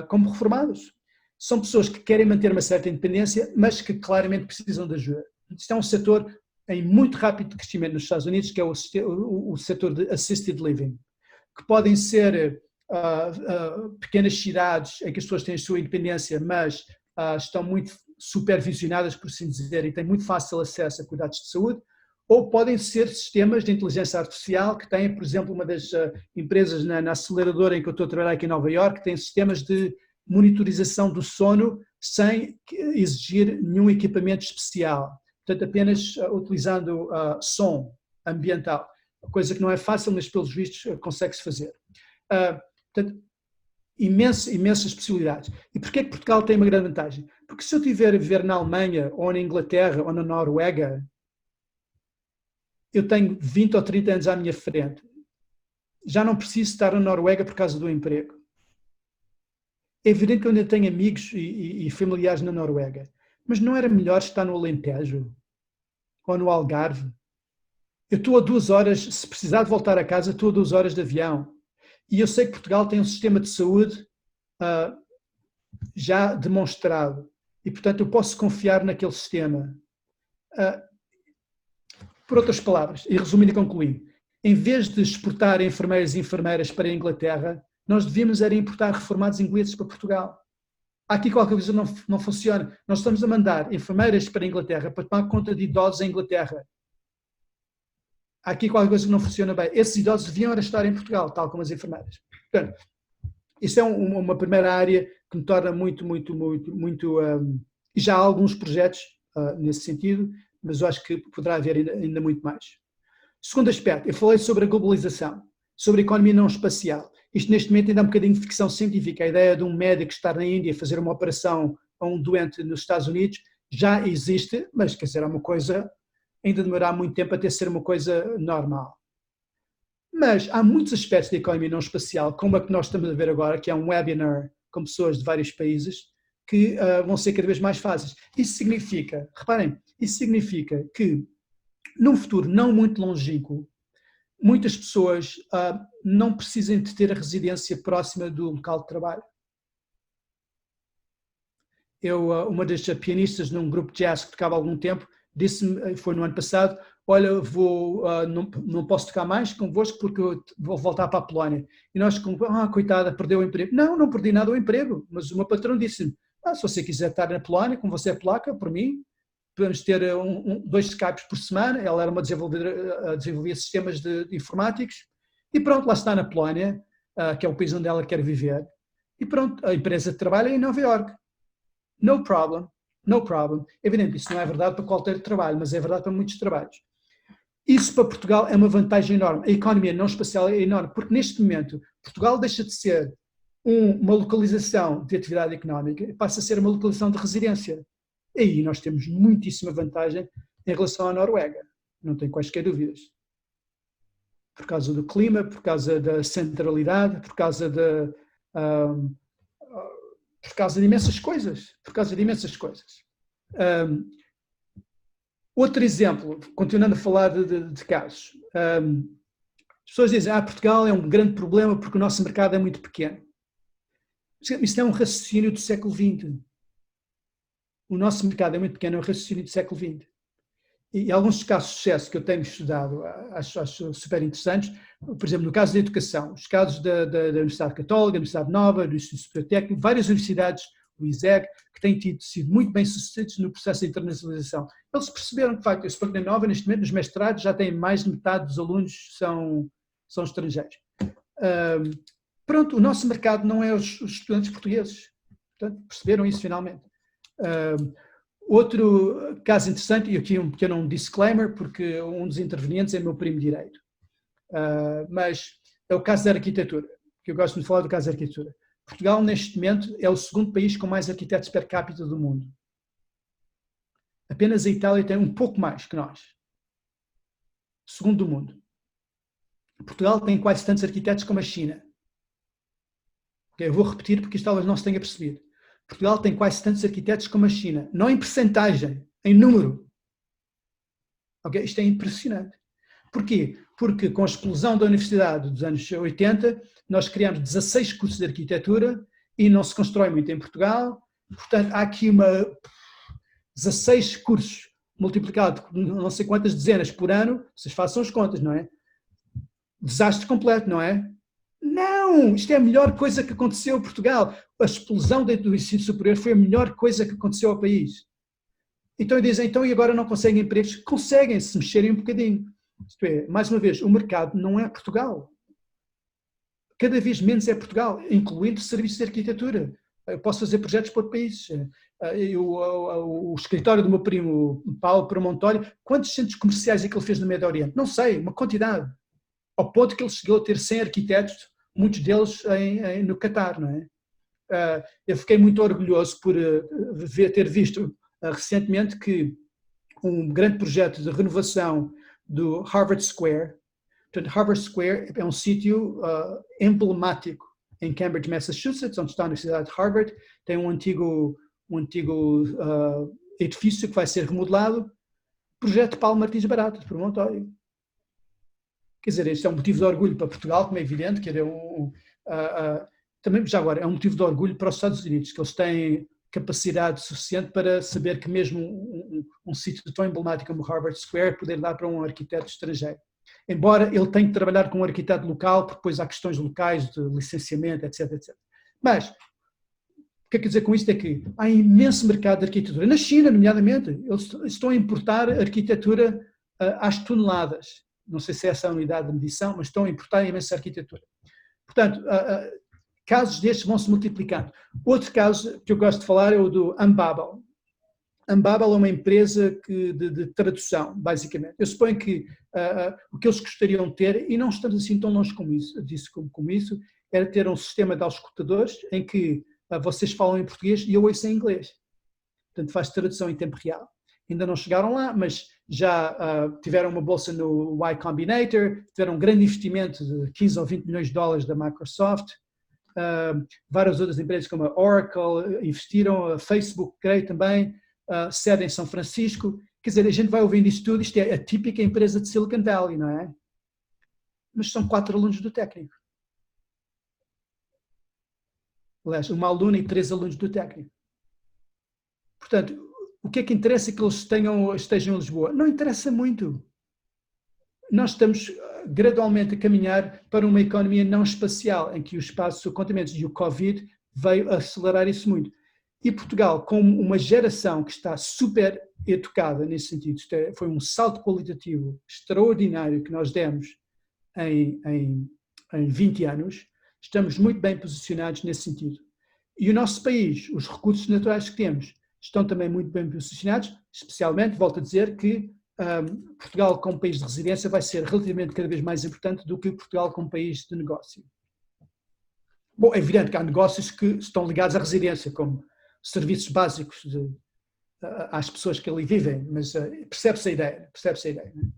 como reformados. São pessoas que querem manter uma certa independência, mas que claramente precisam de ajuda. Isto é um setor em muito rápido crescimento nos Estados Unidos, que é o setor de assisted living, que podem ser pequenas cidades em que as pessoas têm a sua independência, mas estão muito supervisionadas, por assim dizer, e têm muito fácil acesso a cuidados de saúde, ou podem ser sistemas de inteligência artificial que têm, por exemplo, uma das empresas na aceleradora em que eu estou a trabalhar aqui em Nova Iorque, que tem sistemas de monitorização do sono sem exigir nenhum equipamento especial. Portanto, apenas utilizando som ambiental, coisa que não é fácil, mas pelos vistos consegue-se fazer. Portanto, imensas possibilidades. E porquê é que Portugal tem uma grande vantagem? Porque se eu estiver a viver na Alemanha, ou na Inglaterra, ou na Noruega, eu tenho 20 ou 30 anos à minha frente. Já não preciso estar na Noruega por causa do emprego. É evidente que eu ainda tenho amigos e familiares na Noruega, mas não era melhor estar no Alentejo ou no Algarve? Eu estou a 2 horas, se precisar de voltar a casa, estou a 2 horas de avião. E eu sei que Portugal tem um sistema de saúde já demonstrado e, portanto, eu posso confiar naquele sistema. Por outras palavras, e resumindo e concluindo, em vez de exportar enfermeiros e enfermeiras para a Inglaterra, nós devíamos era importar reformados ingleses para Portugal. Há aqui qualquer coisa que não funciona. Nós estamos a mandar enfermeiras para a Inglaterra para tomar conta de idosos em Inglaterra. Há aqui qualquer coisa que não funciona bem. Esses idosos deviam estar em Portugal, tal como as enfermeiras. Portanto, isso é uma primeira área que me torna muito e já há alguns projetos nesse sentido, mas eu acho que poderá haver ainda muito mais. Segundo aspecto, eu falei sobre a globalização, sobre a economia não espacial. Isto neste momento ainda é um bocadinho de ficção científica. A ideia de um médico estar na Índia a fazer uma operação a um doente nos Estados Unidos já existe, mas quer dizer, é uma coisa, ainda demorará muito tempo até ser uma coisa normal. Mas há muitos aspectos da economia não espacial, como a que nós estamos a ver agora, que é um webinar com pessoas de vários países, que vão ser cada vez mais fáceis. Isso significa, reparem, isso significa que num futuro não muito longínquo, muitas pessoas não precisam de ter a residência próxima do local de trabalho. Uma das pianistas num grupo de jazz que tocava há algum tempo, disse-me, foi no ano passado, olha, não posso tocar mais convosco porque eu vou voltar para a Polónia. E nós, coitada, perdeu o emprego. Não perdi nada o emprego, mas o meu patrão disse-me, se você quiser estar na Polónia, como você é polaca, por mim, podemos ter 2 Skypes por semana. Ela era uma desenvolvedora, desenvolvia sistemas de informáticos, e pronto, lá está na Polónia, que é o país onde ela quer viver, e pronto, a empresa trabalha em Nova Iorque. No problem. Evidente, isso não é verdade para qualquer trabalho, mas é verdade para muitos trabalhos. Isso para Portugal é uma vantagem enorme. A economia não espacial é enorme, porque neste momento Portugal deixa de ser uma localização de atividade económica e passa a ser uma localização de residência. E aí nós temos muitíssima vantagem em relação à Noruega, não tem quaisquer dúvidas. Por causa do clima, por causa da centralidade, por causa de imensas coisas. Outro exemplo, continuando a falar de casos. As pessoas dizem, Portugal é um grande problema porque o nosso mercado é muito pequeno. Isso é um raciocínio do século XX. O nosso mercado é muito pequeno, é um raciocínio do século XX. E alguns dos casos de sucesso que eu tenho estudado, acho super interessantes, por exemplo, no caso da educação, os casos da Universidade Católica, da Universidade Nova, do Instituto Superior Técnico, várias universidades, o ISEG, que têm sido muito bem sucedidos no processo de internacionalização. Eles perceberam que, de facto, a Espanha Nova, neste momento, nos mestrados, já tem mais de metade dos alunos são estrangeiros. Pronto, o nosso mercado não é os estudantes portugueses. Portanto, perceberam isso finalmente. Outro caso interessante, e aqui um pequeno disclaimer, porque um dos intervenientes é meu primo direito, mas é o caso da arquitetura, que eu gosto de falar do caso da arquitetura. Portugal, neste momento, é o segundo país com mais arquitetos per capita do mundo. Apenas a Itália tem um pouco mais que nós. Segundo do mundo. Portugal tem quase tantos arquitetos como a China. Okay, eu vou repetir porque isto talvez não se tenha percebido. Portugal tem quase tantos arquitetos como a China. Não em percentagem, em número. Okay? Isto é impressionante. Porquê? Porque com a explosão da universidade dos anos 80, nós criamos 16 cursos de arquitetura e não se constrói muito em Portugal. Portanto, há aqui 16 cursos multiplicado por não sei quantas dezenas por ano. Vocês façam as contas, não é? Desastre completo, não é? Não! Isto é a melhor coisa que aconteceu a Portugal. A explosão dentro do ensino superior foi a melhor coisa que aconteceu ao país. Então dizem, então e agora não conseguem empregos? Conseguem, se mexerem um bocadinho. Isto é, mais uma vez, o mercado não é Portugal. Cada vez menos é Portugal, incluindo serviços de arquitetura. Eu posso fazer projetos para outros países. O escritório do meu primo Paulo Promontório, quantos centros comerciais é que ele fez no Médio Oriente? Não sei, uma quantidade. Ao ponto que ele chegou a ter 100 arquitetos, muitos deles no Catar, não é? Eu fiquei muito orgulhoso por ter visto recentemente que um grande projeto de renovação do Harvard Square. Portanto, Harvard Square é um sítio emblemático em Cambridge, Massachusetts, onde está a Universidade de Harvard. Tem um antigo edifício que vai ser remodelado. Projeto de Paulo Martins Barata, de Promontório. Quer dizer, este é um motivo de orgulho para Portugal, como é evidente, que também, já agora, é um motivo de orgulho para os Estados Unidos, que eles têm capacidade suficiente para saber que mesmo um sítio tão emblemático como Harvard Square poder dar para um arquiteto estrangeiro. Embora ele tenha que trabalhar com um arquiteto local, porque depois há questões locais de licenciamento, etc, etc. Mas, o que é que quer dizer com isto é que há imenso mercado de arquitetura. Na China, nomeadamente, eles estão a importar arquitetura às toneladas. Não sei se é essa a unidade de medição, mas estão a importar imensa arquitetura. Portanto, casos destes vão se multiplicando. Outro caso que eu gosto de falar é o do Ambabel. Ambabel é uma empresa de tradução, basicamente. Eu suponho que o que eles gostariam de ter, e não estamos assim tão longe como isso, era ter um sistema de auscultadores em que vocês falam em português e eu ouço em inglês. Portanto, faz tradução em tempo real. Ainda não chegaram lá, mas já tiveram uma bolsa no Y Combinator, tiveram um grande investimento de 15 ou 20 milhões de dólares da Microsoft, várias outras empresas como a Oracle investiram, a Facebook, creio também, sede em São Francisco. Quer dizer, a gente vai ouvindo isto tudo, isto é a típica empresa de Silicon Valley, não é? Mas são 4 alunos do técnico. Aliás, uma aluna e 3 alunos do técnico. Portanto, o que é que interessa que eles estejam em Lisboa? Não interessa muito. Nós estamos gradualmente a caminhar para uma economia não espacial, em que o espaço continentes e o Covid veio acelerar isso muito. E Portugal, como uma geração que está super educada nesse sentido, foi um salto qualitativo extraordinário que nós demos em 20 anos, estamos muito bem posicionados nesse sentido. E o nosso país, os recursos naturais que temos, estão também muito bem posicionados, especialmente, volto a dizer, que Portugal como país de residência vai ser relativamente cada vez mais importante do que Portugal como país de negócio. Bom, é evidente que há negócios que estão ligados à residência, como serviços básicos às pessoas que ali vivem, mas percebe-se a ideia, não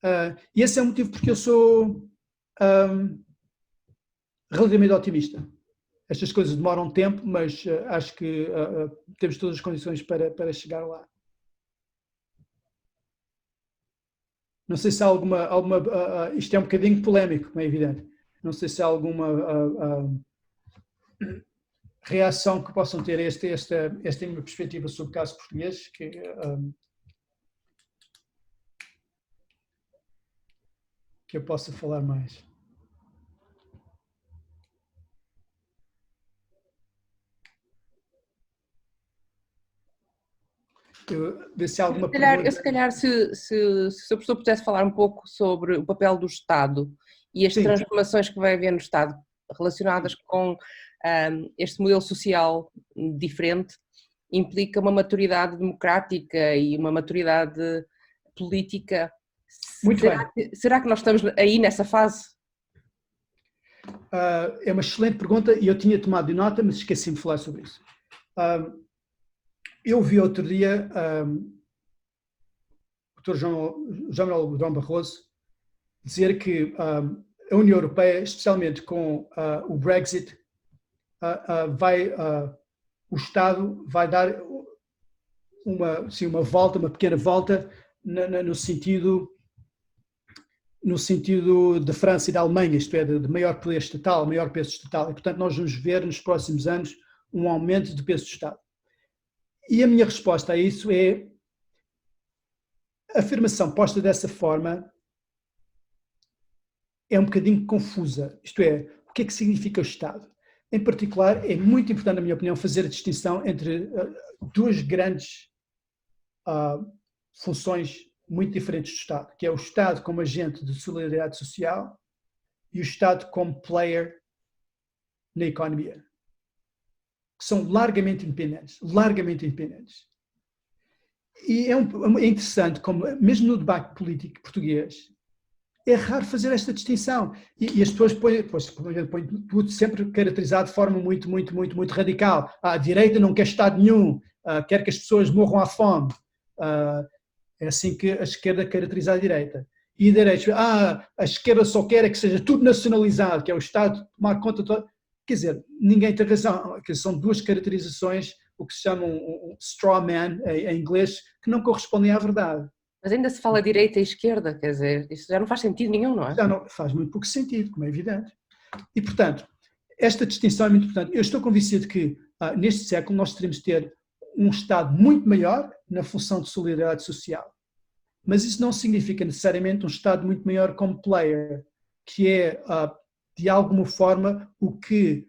é? E esse é o motivo porque eu sou relativamente otimista. Estas coisas demoram tempo, mas acho que temos todas as condições para chegar lá. Não sei se há alguma isto é um bocadinho polémico, como é evidente. Não sei se há alguma reação que possam ter esta é a minha perspectiva sobre o caso português, que eu possa falar mais. ver se há alguma Se calhar, se o professor pudesse falar um pouco sobre o papel do Estado e as transformações que vai haver no Estado relacionadas com este modelo social diferente, implica uma maturidade democrática e uma maturidade política. Muito bem. Será que nós estamos aí nessa fase? É uma excelente pergunta e eu tinha tomado nota, mas esqueci-me de falar sobre isso. Eu vi outro dia o Dr. João Manuel Durão Barroso dizer que a União Europeia, especialmente com o Brexit, o Estado vai dar uma volta, uma pequena volta no sentido da França e da Alemanha, isto é, de maior poder estatal, maior peso estatal. E, portanto, nós vamos ver nos próximos anos um aumento do peso do Estado. E a minha resposta a isso é a afirmação posta dessa forma é um bocadinho confusa. Isto é, o que é que significa o Estado? Em particular, é muito importante, na minha opinião, fazer a distinção entre duas grandes funções muito diferentes do Estado, que é o Estado como agente de solidariedade social e o Estado como player na economia, que são largamente independentes. E é interessante como, mesmo no debate político português, é raro fazer esta distinção. E as pessoas põem tudo sempre caracterizado de forma muito radical. A direita não quer Estado nenhum, quer que as pessoas morram à fome. É assim que a esquerda caracteriza a direita. E a direita, a esquerda só quer é que seja tudo nacionalizado, que é o Estado tomar conta de todo. Quer dizer, ninguém tem razão, que são duas caracterizações, o que se chama um straw man em inglês, que não correspondem à verdade. Mas ainda se fala direita e esquerda, quer dizer, isso já não faz sentido nenhum, não é? Já não faz muito pouco sentido, como é evidente. E, portanto, esta distinção é muito importante. Eu estou convencido que, neste século, nós teremos de ter um Estado muito maior na função de solidariedade social. Mas isso não significa necessariamente um Estado muito maior como player, que é, de alguma forma, o que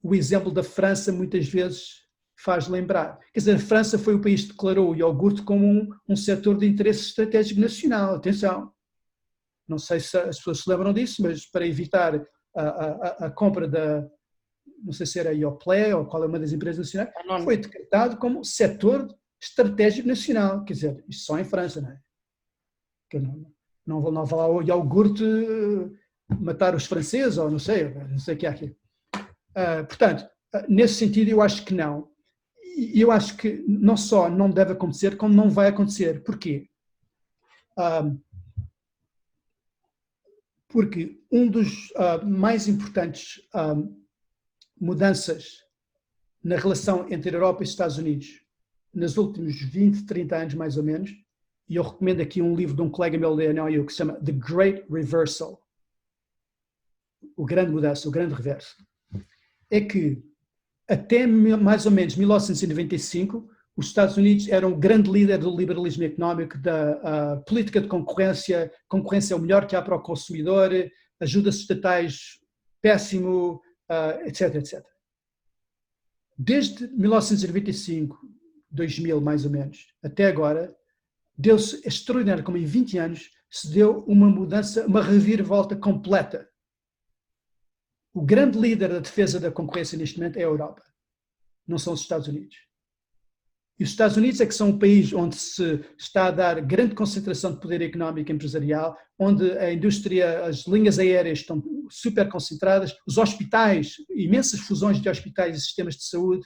o exemplo da França muitas vezes faz lembrar. Quer dizer, a França foi o país que declarou o iogurte como um setor de interesse estratégico nacional. Atenção, não sei se as pessoas se lembram disso, mas para evitar a compra não sei se era a Yoplait ou qual é uma das empresas nacionais, foi decretado como setor estratégico nacional. Quer dizer, isto só em França, não é? Que não vou lá o iogurte matar os franceses, ou não sei o que é aquilo. Portanto, nesse sentido, eu acho que não. E eu acho que não só não deve acontecer, como não vai acontecer. Porquê? Porque um dos mais importantes mudanças na relação entre a Europa e os Estados Unidos nos últimos 20, 30 anos, mais ou menos, e eu recomendo aqui um livro de um colega meu da NYU que se chama The Great Reversal, o grande mudança, o grande reverso, é que até mais ou menos 1995, os Estados Unidos eram o grande líder do liberalismo económico, da política de concorrência é o melhor que há para o consumidor, ajudas estatais, péssimo, etc. Desde 1995, 2000 mais ou menos, até agora, deu-se extraordinário, como em 20 anos, se deu uma mudança, uma reviravolta completa. O grande líder da defesa da concorrência neste momento é a Europa, não são os Estados Unidos. E os Estados Unidos é que são um país onde se está a dar grande concentração de poder económico e empresarial, onde a indústria, as linhas aéreas estão super concentradas, os hospitais, imensas fusões de hospitais e sistemas de saúde,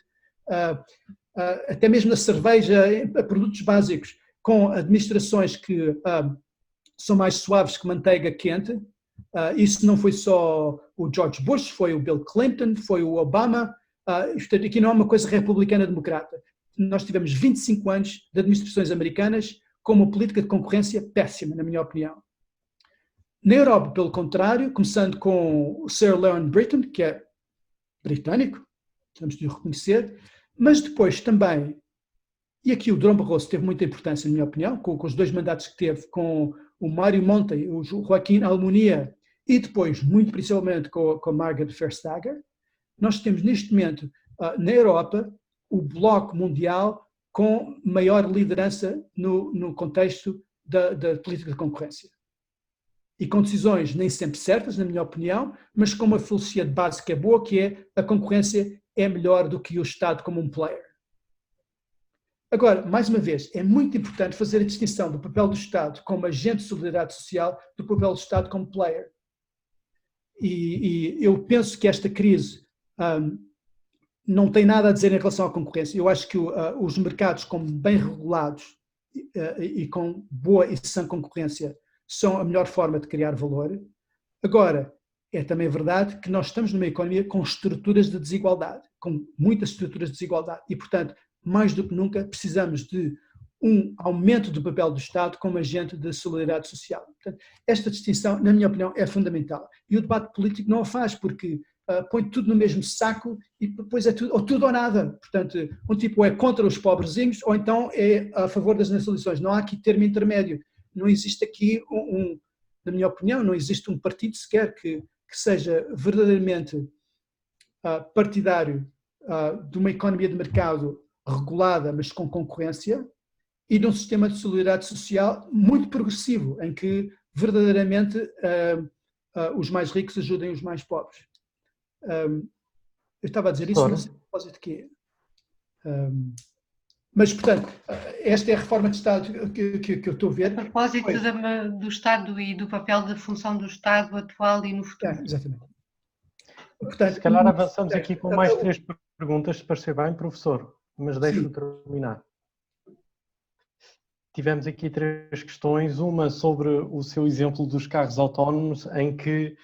até mesmo na cerveja, produtos básicos, com administrações que são mais suaves que manteiga quente. Isso não foi só o George Bush, foi o Bill Clinton, foi o Obama. Aqui não é uma coisa republicana-democrata. Nós tivemos 25 anos de administrações americanas com uma política de concorrência péssima, na minha opinião. Na Europa, pelo contrário, começando com o Sir Leon Britton, que é britânico, temos de o reconhecer, mas depois também, e aqui o Durão Barroso teve muita importância, na minha opinião, com os dois mandatos que teve, com o Mário Monti, o Joaquim Almunia, e depois, muito principalmente, com a Margaret Vestager, nós temos neste momento, na Europa, o bloco mundial com maior liderança no contexto da política de concorrência. E com decisões nem sempre certas, na minha opinião, mas com uma filosofia de base que é boa, que é a concorrência é melhor do que o Estado como um player. Agora, mais uma vez, é muito importante fazer a distinção do papel do Estado como agente de solidariedade social do papel do Estado como player. E eu penso que esta crise não tem nada a dizer em relação à concorrência. Eu acho que os mercados, como bem regulados e com boa e sã concorrência, são a melhor forma de criar valor. Agora, é também verdade que nós estamos numa economia com estruturas de desigualdade, com muitas estruturas de desigualdade, e, portanto, mais do que nunca, precisamos de um aumento do papel do Estado como agente de solidariedade social. Portanto, esta distinção, na minha opinião, é fundamental. E o debate político não a faz, porque põe tudo no mesmo saco e depois é tudo ou nada. Portanto, um tipo é contra os pobrezinhos ou então é a favor das nacionalizações. Não há aqui termo intermédio. Não existe aqui, na minha opinião, não existe um partido sequer que seja verdadeiramente partidário de uma economia de mercado regulada, mas com concorrência, e de um sistema de solidariedade social muito progressivo, em que verdadeiramente os mais ricos ajudem os mais pobres. Eu estava a dizer isso, não sei a propósito de quê. Mas, portanto, esta é a reforma de Estado que eu estou a ver. A propósito do Estado e do papel da função do Estado atual e no futuro. Exatamente. Portanto, se calhar avançamos aqui com mais 3 perguntas, se parecer bem, professor, mas deixo-me terminar. Tivemos aqui 3 questões, uma sobre o seu exemplo dos carros autónomos, em que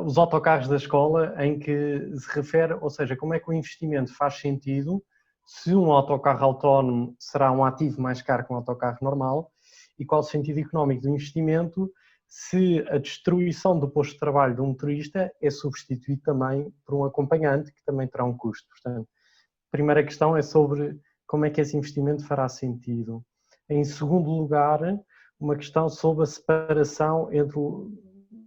os autocarros da escola, em que se refere, ou seja, como é que o investimento faz sentido, se um autocarro autónomo será um ativo mais caro que um autocarro normal, e qual o sentido económico do investimento se a destruição do posto de trabalho de um motorista é substituído também por um acompanhante, que também terá um custo. Portanto, a primeira questão é sobre como é que esse investimento fará sentido. Em segundo lugar, uma questão sobre a separação entre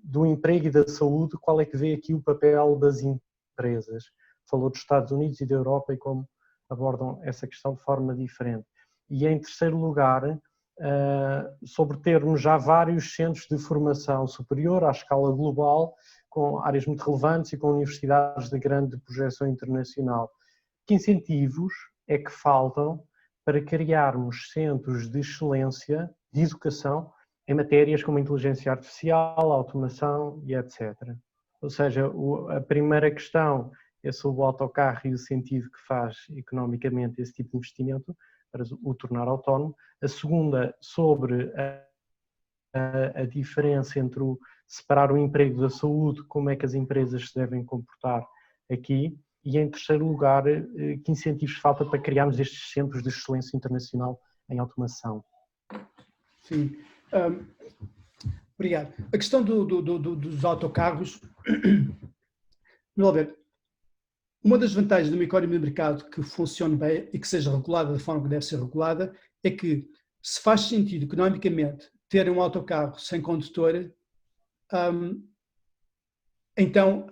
do emprego e da saúde, qual é que vê aqui o papel das empresas? Falou dos Estados Unidos e da Europa e como abordam essa questão de forma diferente. E em terceiro lugar, sobre termos já vários centros de formação superior à escala global, com áreas muito relevantes e com universidades de grande projeção internacional. Que incentivos é que faltam para criarmos centros de excelência de educação em matérias como inteligência artificial, automação e etc. Ou seja, a primeira questão é sobre o autocarro e o sentido que faz economicamente esse tipo de investimento para o tornar autónomo. A segunda, sobre a diferença entre separar o emprego da saúde, como é que as empresas se devem comportar aqui. E em terceiro lugar, que incentivos falta para criarmos estes centros de excelência internacional em automação? Sim. Obrigado. A questão dos autocarros, vamos ver. Uma das vantagens de uma economia de mercado que funcione bem e que seja regulada da forma que deve ser regulada é que, se faz sentido economicamente ter um autocarro sem condutor, então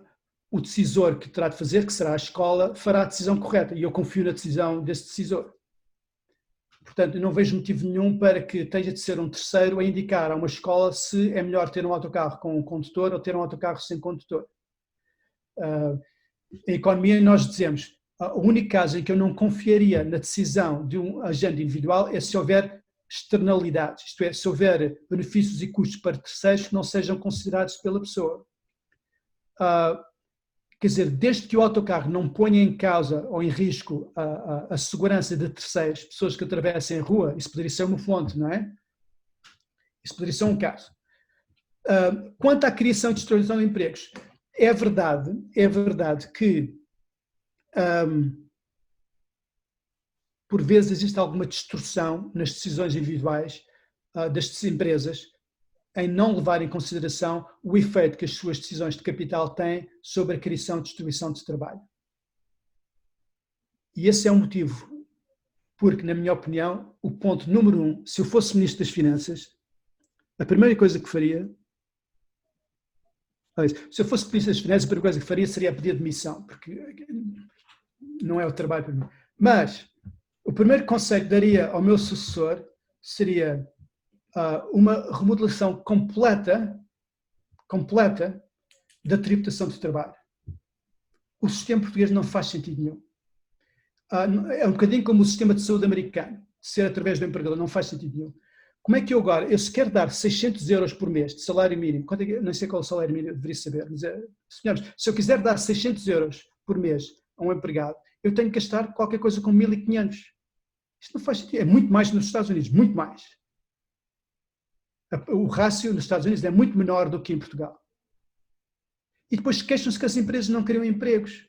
o decisor que terá de fazer, que será a escola, fará a decisão correta, e eu confio na decisão desse decisor. Portanto, eu não vejo motivo nenhum para que tenha de ser um terceiro a indicar a uma escola se é melhor ter um autocarro com um condutor ou ter um autocarro sem condutor. Em economia nós dizemos, o único caso em que eu não confiaria na decisão de um agente individual é se houver externalidades, isto é, se houver benefícios e custos para terceiros que não sejam considerados pela pessoa. Quer dizer, desde que o autocarro não ponha em causa ou em risco a segurança de terceiros, pessoas que atravessem a rua, isso poderia ser uma fonte, não é? Isso poderia ser um caso. Quanto à criação e destruição de empregos, é verdade que por vezes existe alguma distorção nas decisões individuais das empresas em não levar em consideração o efeito que as suas decisões de capital têm sobre a criação e distribuição de trabalho. E esse é um motivo, porque, na minha opinião, o ponto número 1, se eu fosse Ministro das Finanças, a primeira coisa que faria, se eu fosse Ministro das Finanças, a primeira coisa que faria seria pedir demissão, porque não é o trabalho para mim. Mas, o primeiro conselho que daria ao meu sucessor seria uma remodelação completa da tributação de trabalho. O sistema português não faz sentido nenhum. É um bocadinho como o sistema de saúde americano, ser através do empregador, não faz sentido nenhum. Como é que eu agora, eu se quero dar 600 euros por mês de salário mínimo, não sei qual é o salário mínimo, eu deveria saber, mas senhores, se eu quiser dar 600 euros por mês a um empregado, eu tenho que gastar qualquer coisa com 1.500. Isto não faz sentido, é muito mais nos Estados Unidos, muito mais. O rácio nos Estados Unidos é muito menor do que em Portugal. E depois queixam-se que as empresas não criam empregos.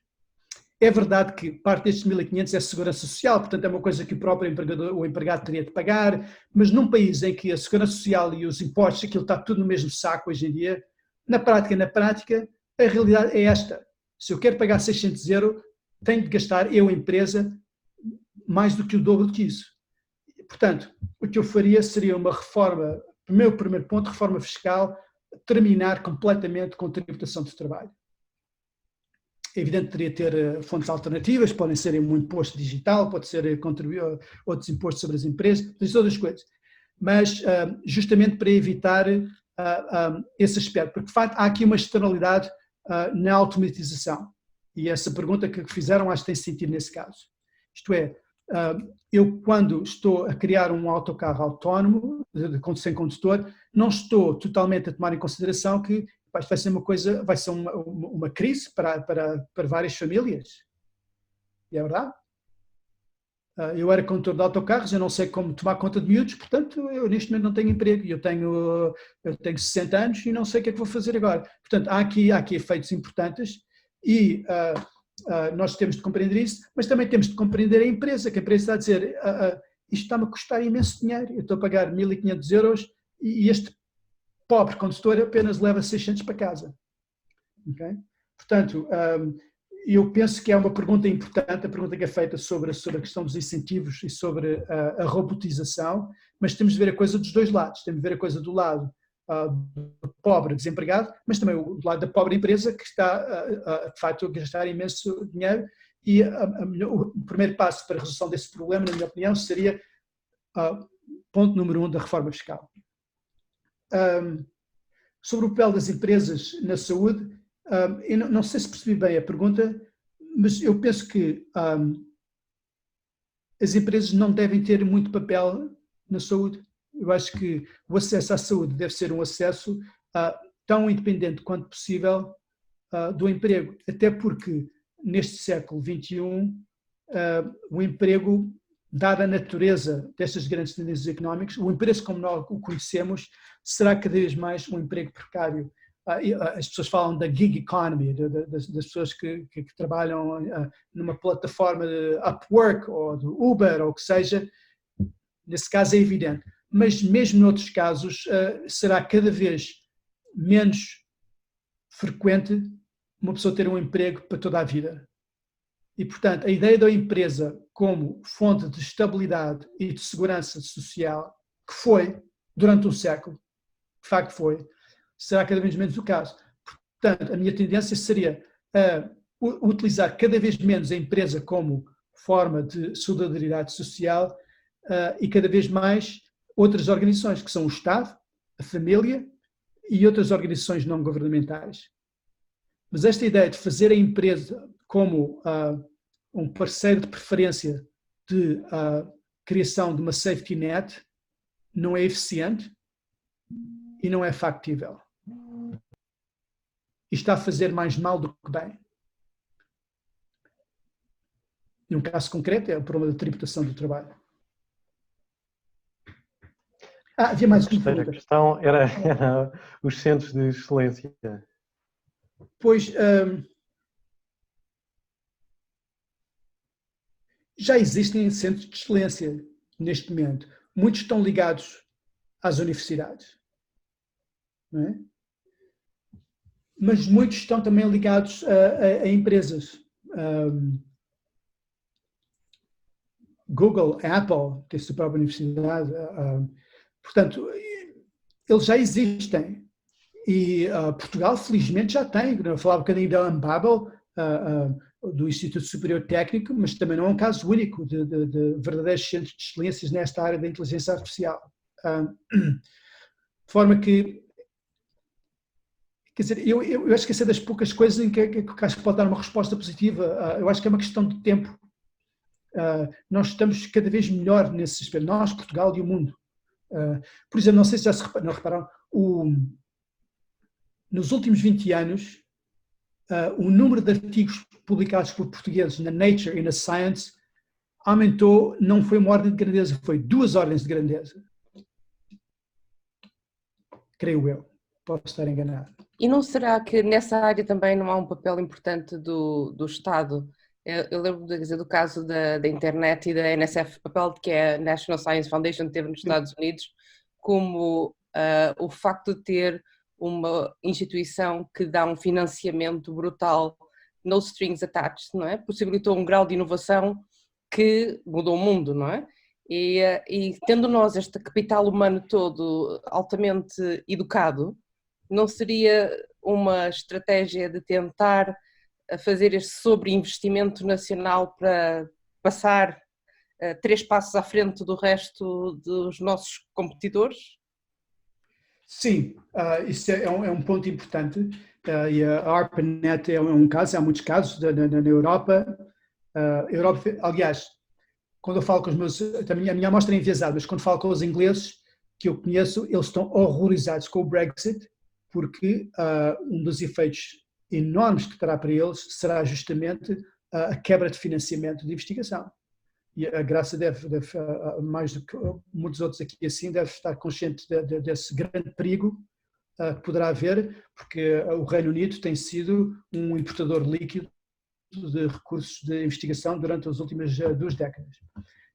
É verdade que parte destes 1.500 é segurança social, portanto é uma coisa que o próprio empregador, o empregado teria de pagar, mas num país em que a segurança social e os impostos, aquilo está tudo no mesmo saco hoje em dia, na prática, a realidade é esta. Se eu quero pagar 600 euros, tenho de gastar, eu, empresa, mais do que o dobro do que isso. Portanto, o que eu faria seria uma reforma, o meu primeiro ponto, reforma fiscal, terminar completamente com a tributação de trabalho. É evidente que teria de ter fontes alternativas, podem ser um imposto digital, pode ser outros impostos sobre as empresas, todas as coisas, mas justamente para evitar esse aspecto, porque de facto há aqui uma externalidade na automatização, e essa pergunta que fizeram acho que tem sentido nesse caso. Isto é, eu quando estou a criar um autocarro autónomo, sem condutor, não estou totalmente a tomar em consideração que vai ser uma coisa, vai ser uma crise para várias famílias. E é verdade. Eu era condutor de autocarros, eu não sei como tomar conta de miúdos, portanto, eu neste momento não tenho emprego. Eu tenho 60 anos e não sei o que é que vou fazer agora. Portanto, há aqui efeitos importantes e nós temos de compreender isso, mas também temos de compreender a empresa, que a empresa está a dizer isto está-me a custar imenso dinheiro, eu estou a pagar 1.500 euros e este pobre condutor apenas leva 600 para casa. Okay? Portanto, eu penso que é uma pergunta importante, a pergunta que é feita sobre a questão dos incentivos e sobre a robotização, mas temos de ver a coisa dos dois lados, temos de ver a coisa do lado do pobre desempregado, mas também do lado da pobre empresa que está, de facto, a gastar imenso dinheiro e o primeiro passo para a resolução desse problema, na minha opinião, seria ponto número 1 da reforma fiscal. Sobre o papel das empresas na saúde, eu não sei se percebi bem a pergunta, mas eu penso que as empresas não devem ter muito papel na saúde. Eu acho que o acesso à saúde deve ser um acesso tão independente quanto possível do emprego, até porque neste século XXI o emprego, dada a natureza destas grandes tendências económicas, o emprego como nós o conhecemos será cada vez mais um emprego precário. As pessoas falam da gig economy, das pessoas que trabalham numa plataforma de Upwork ou de Uber ou o que seja, nesse caso é evidente. Mas mesmo noutros casos será cada vez menos frequente uma pessoa ter um emprego para toda a vida. E, portanto, a ideia da empresa como fonte de estabilidade e de segurança social, que foi durante um século, de facto foi, será cada vez menos o caso. Portanto, a minha tendência seria utilizar cada vez menos a empresa como forma de solidariedade social e cada vez mais outras organizações, que são o Estado, a família e outras organizações não governamentais. Mas esta ideia de fazer a empresa como um parceiro de preferência de criação de uma safety net não é eficiente e não é factível. E está a fazer mais mal do que bem. E um caso concreto é o problema da tributação do trabalho. Havia mais uma pergunta. A questão era os centros de excelência. Pois, já existem centros de excelência neste momento. Muitos estão ligados às universidades, não é? Mas muitos estão também ligados a empresas. Google, Apple, tem a sua própria universidade. Portanto, eles já existem. E Portugal, felizmente, já tem. Eu falava um bocadinho da Unbabel, do Instituto Superior Técnico, mas também não é um caso único de verdadeiros centros de excelências nesta área da inteligência artificial. De forma que, quer dizer, eu acho que essa é das poucas coisas em que acho que pode dar uma resposta positiva. Eu acho que é uma questão de tempo. Nós estamos cada vez melhor nesse aspecto, nós, Portugal e o mundo. Por exemplo, não sei se já se repararam, nos últimos 20 anos, o número de artigos publicados por portugueses na Nature e na Science aumentou, não foi uma ordem de grandeza, foi 2 ordens de grandeza. Creio eu, posso estar enganado. E não será que nessa área também não há um papel importante do Estado? Eu lembro do caso da internet e da NSF, o papel que a National Science Foundation teve nos Estados Unidos, como o facto de ter uma instituição que dá um financiamento brutal, no strings attached, não é? Possibilitou um grau de inovação que mudou o mundo, não é? E tendo nós este capital humano todo altamente educado, não seria uma estratégia de tentar fazer este sobreinvestimento nacional para passar 3 passos à frente do resto dos nossos competidores? Sim, isso é um ponto importante, e a ARPANET é um caso, há muitos casos na Europa. Aliás, quando eu falo com os meus, a minha amostra é enviesada, mas quando falo com os ingleses que eu conheço, eles estão horrorizados com o Brexit, porque um dos efeitos enormes que terá para eles será justamente a quebra de financiamento de investigação. E a Graça deve mais do que muitos outros aqui assim, deve estar consciente desse grande perigo que poderá haver, porque o Reino Unido tem sido um importador líquido de recursos de investigação durante as últimas 2 décadas.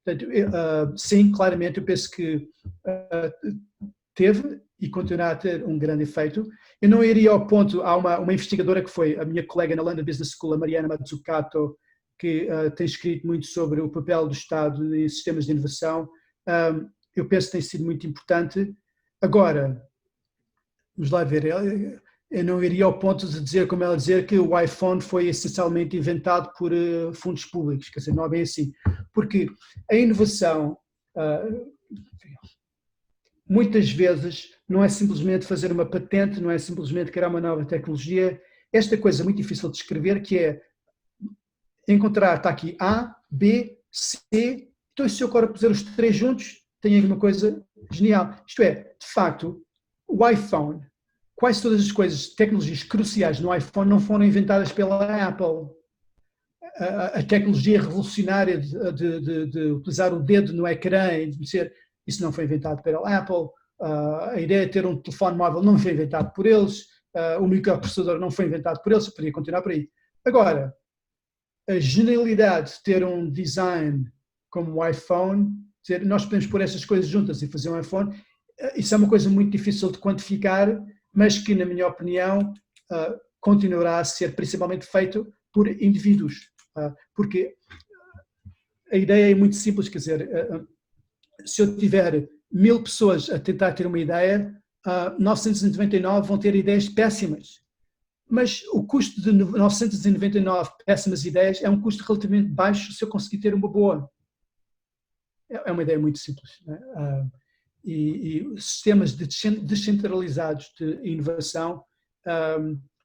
Portanto, sim, claramente eu penso que teve e continuará a ter um grande efeito. Eu não iria ao ponto, há uma investigadora que foi a minha colega na London Business School, a Mariana Mazzucato, que tem escrito muito sobre o papel do Estado em sistemas de inovação. Eu penso que tem sido muito importante. Agora, vamos lá ver, eu não iria ao ponto de dizer, como ela dizer, que o iPhone foi essencialmente inventado por fundos públicos, quer dizer, não é bem assim. Porque a inovação, muitas vezes, não é simplesmente fazer uma patente, não é simplesmente criar uma nova tecnologia. Esta coisa muito difícil de escrever, que é encontrar, está aqui A, B, C, então se eu agora puser os 3 juntos, tenho alguma coisa genial. Isto é, de facto, o iPhone, quase todas as coisas, tecnologias cruciais no iPhone não foram inventadas pela Apple. A tecnologia revolucionária de utilizar o dedo no ecrã e de dizer, isso não foi inventado pela Apple. A ideia de ter um telefone móvel não foi inventado por eles. O microprocessador não foi inventado por eles. Eu poderia continuar por aí. Agora, a genialidade de ter um design como o iPhone, dizer, nós podemos pôr essas coisas juntas e fazer um iPhone, isso é uma coisa muito difícil de quantificar, mas que, na minha opinião, continuará a ser principalmente feito por indivíduos, porque a ideia é muito simples, quer dizer, se eu tiver 1000 pessoas a tentar ter uma ideia, 999 vão ter ideias péssimas. Mas o custo de 999 péssimas ideias é um custo relativamente baixo se eu conseguir ter uma boa. É uma ideia muito simples. Né? E sistemas descentralizados de inovação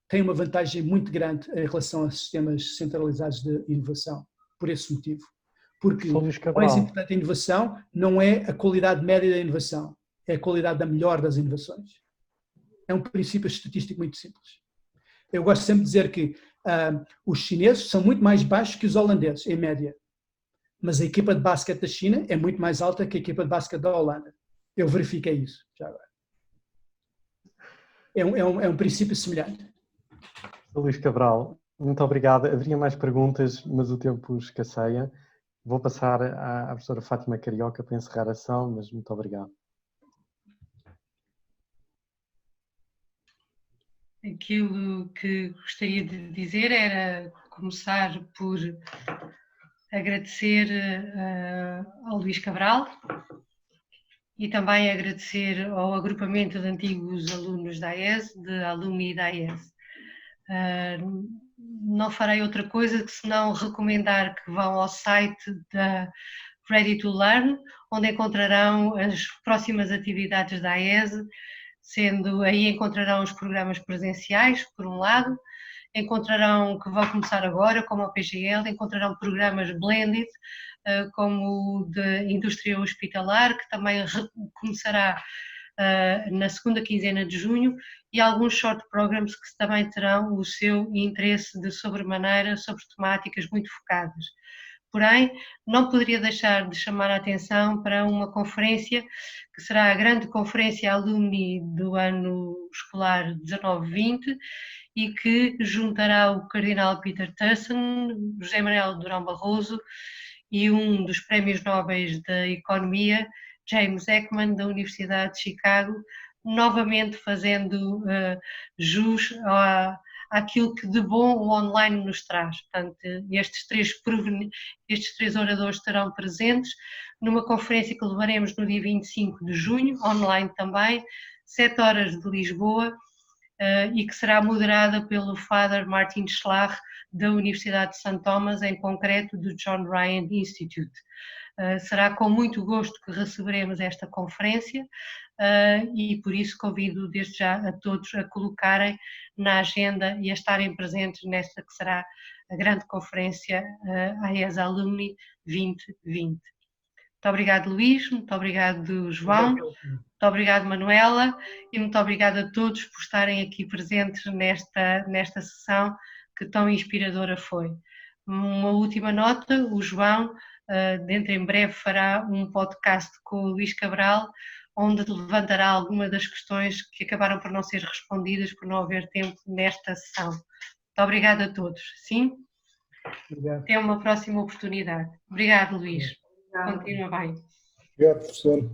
têm uma vantagem muito grande em relação a sistemas centralizados de inovação, por esse motivo. Porque o mais importante da inovação não é a qualidade média da inovação, é a qualidade da melhor das inovações. É um princípio estatístico muito simples. Eu gosto sempre de dizer que os chineses são muito mais baixos que os holandeses, em média. Mas a equipa de basquete da China é muito mais alta que a equipa de basquete da Holanda. Eu verifiquei isso já agora. É um princípio semelhante. Luís Cabral, muito obrigado. Haveria mais perguntas, mas o tempo escasseia. Vou passar à professora Fátima Carioca para encerrar a sessão, mas muito obrigado. Aquilo que gostaria de dizer era começar por agradecer ao Luís Cabral e também agradecer ao agrupamento de antigos alunos da AES, de alumni da AES. não farei outra coisa que senão recomendar que vão ao site da Ready to Learn, onde encontrarão as próximas atividades da AESE, sendo aí encontrarão os programas presenciais, por um lado, encontrarão que vão começar agora, como o PGL, encontrarão programas blended, como o de indústria hospitalar, que também começará na segunda quinzena de junho, e alguns short programs que também terão o seu interesse de sobremaneira sobre temáticas muito focadas. Porém, não poderia deixar de chamar a atenção para uma conferência que será a grande conferência alumni do ano escolar 19-20 e que juntará o Cardinal Peter Turson, José Manuel Durão Barroso e um dos prémios Nobel da Economia, James Heckman, da Universidade de Chicago, novamente fazendo jus àquilo que de bom o online nos traz. Portanto, estes três oradores estarão presentes numa conferência que levaremos no dia 25 de junho, online também, 7 horas de Lisboa, e que será moderada pelo Father Martin Schlach, da Universidade de St. Thomas, em concreto do John Ryan Institute. Será com muito gosto que receberemos esta conferência e por isso convido desde já a todos a colocarem na agenda e a estarem presentes nesta que será a grande conferência AES Alumni 2020. Muito obrigado, Luís, muito obrigado, João, muito obrigado, Manuela, e muito obrigado a todos por estarem aqui presentes nesta sessão que tão inspiradora foi. Uma última nota, o João dentro em breve fará um podcast com o Luís Cabral, onde levantará algumas das questões que acabaram por não ser respondidas por não haver tempo nesta sessão. Muito obrigada a todos. Sim? Obrigado. Até uma próxima oportunidade. Obrigado, Luís. Obrigado. Continua bem. Obrigado, professor.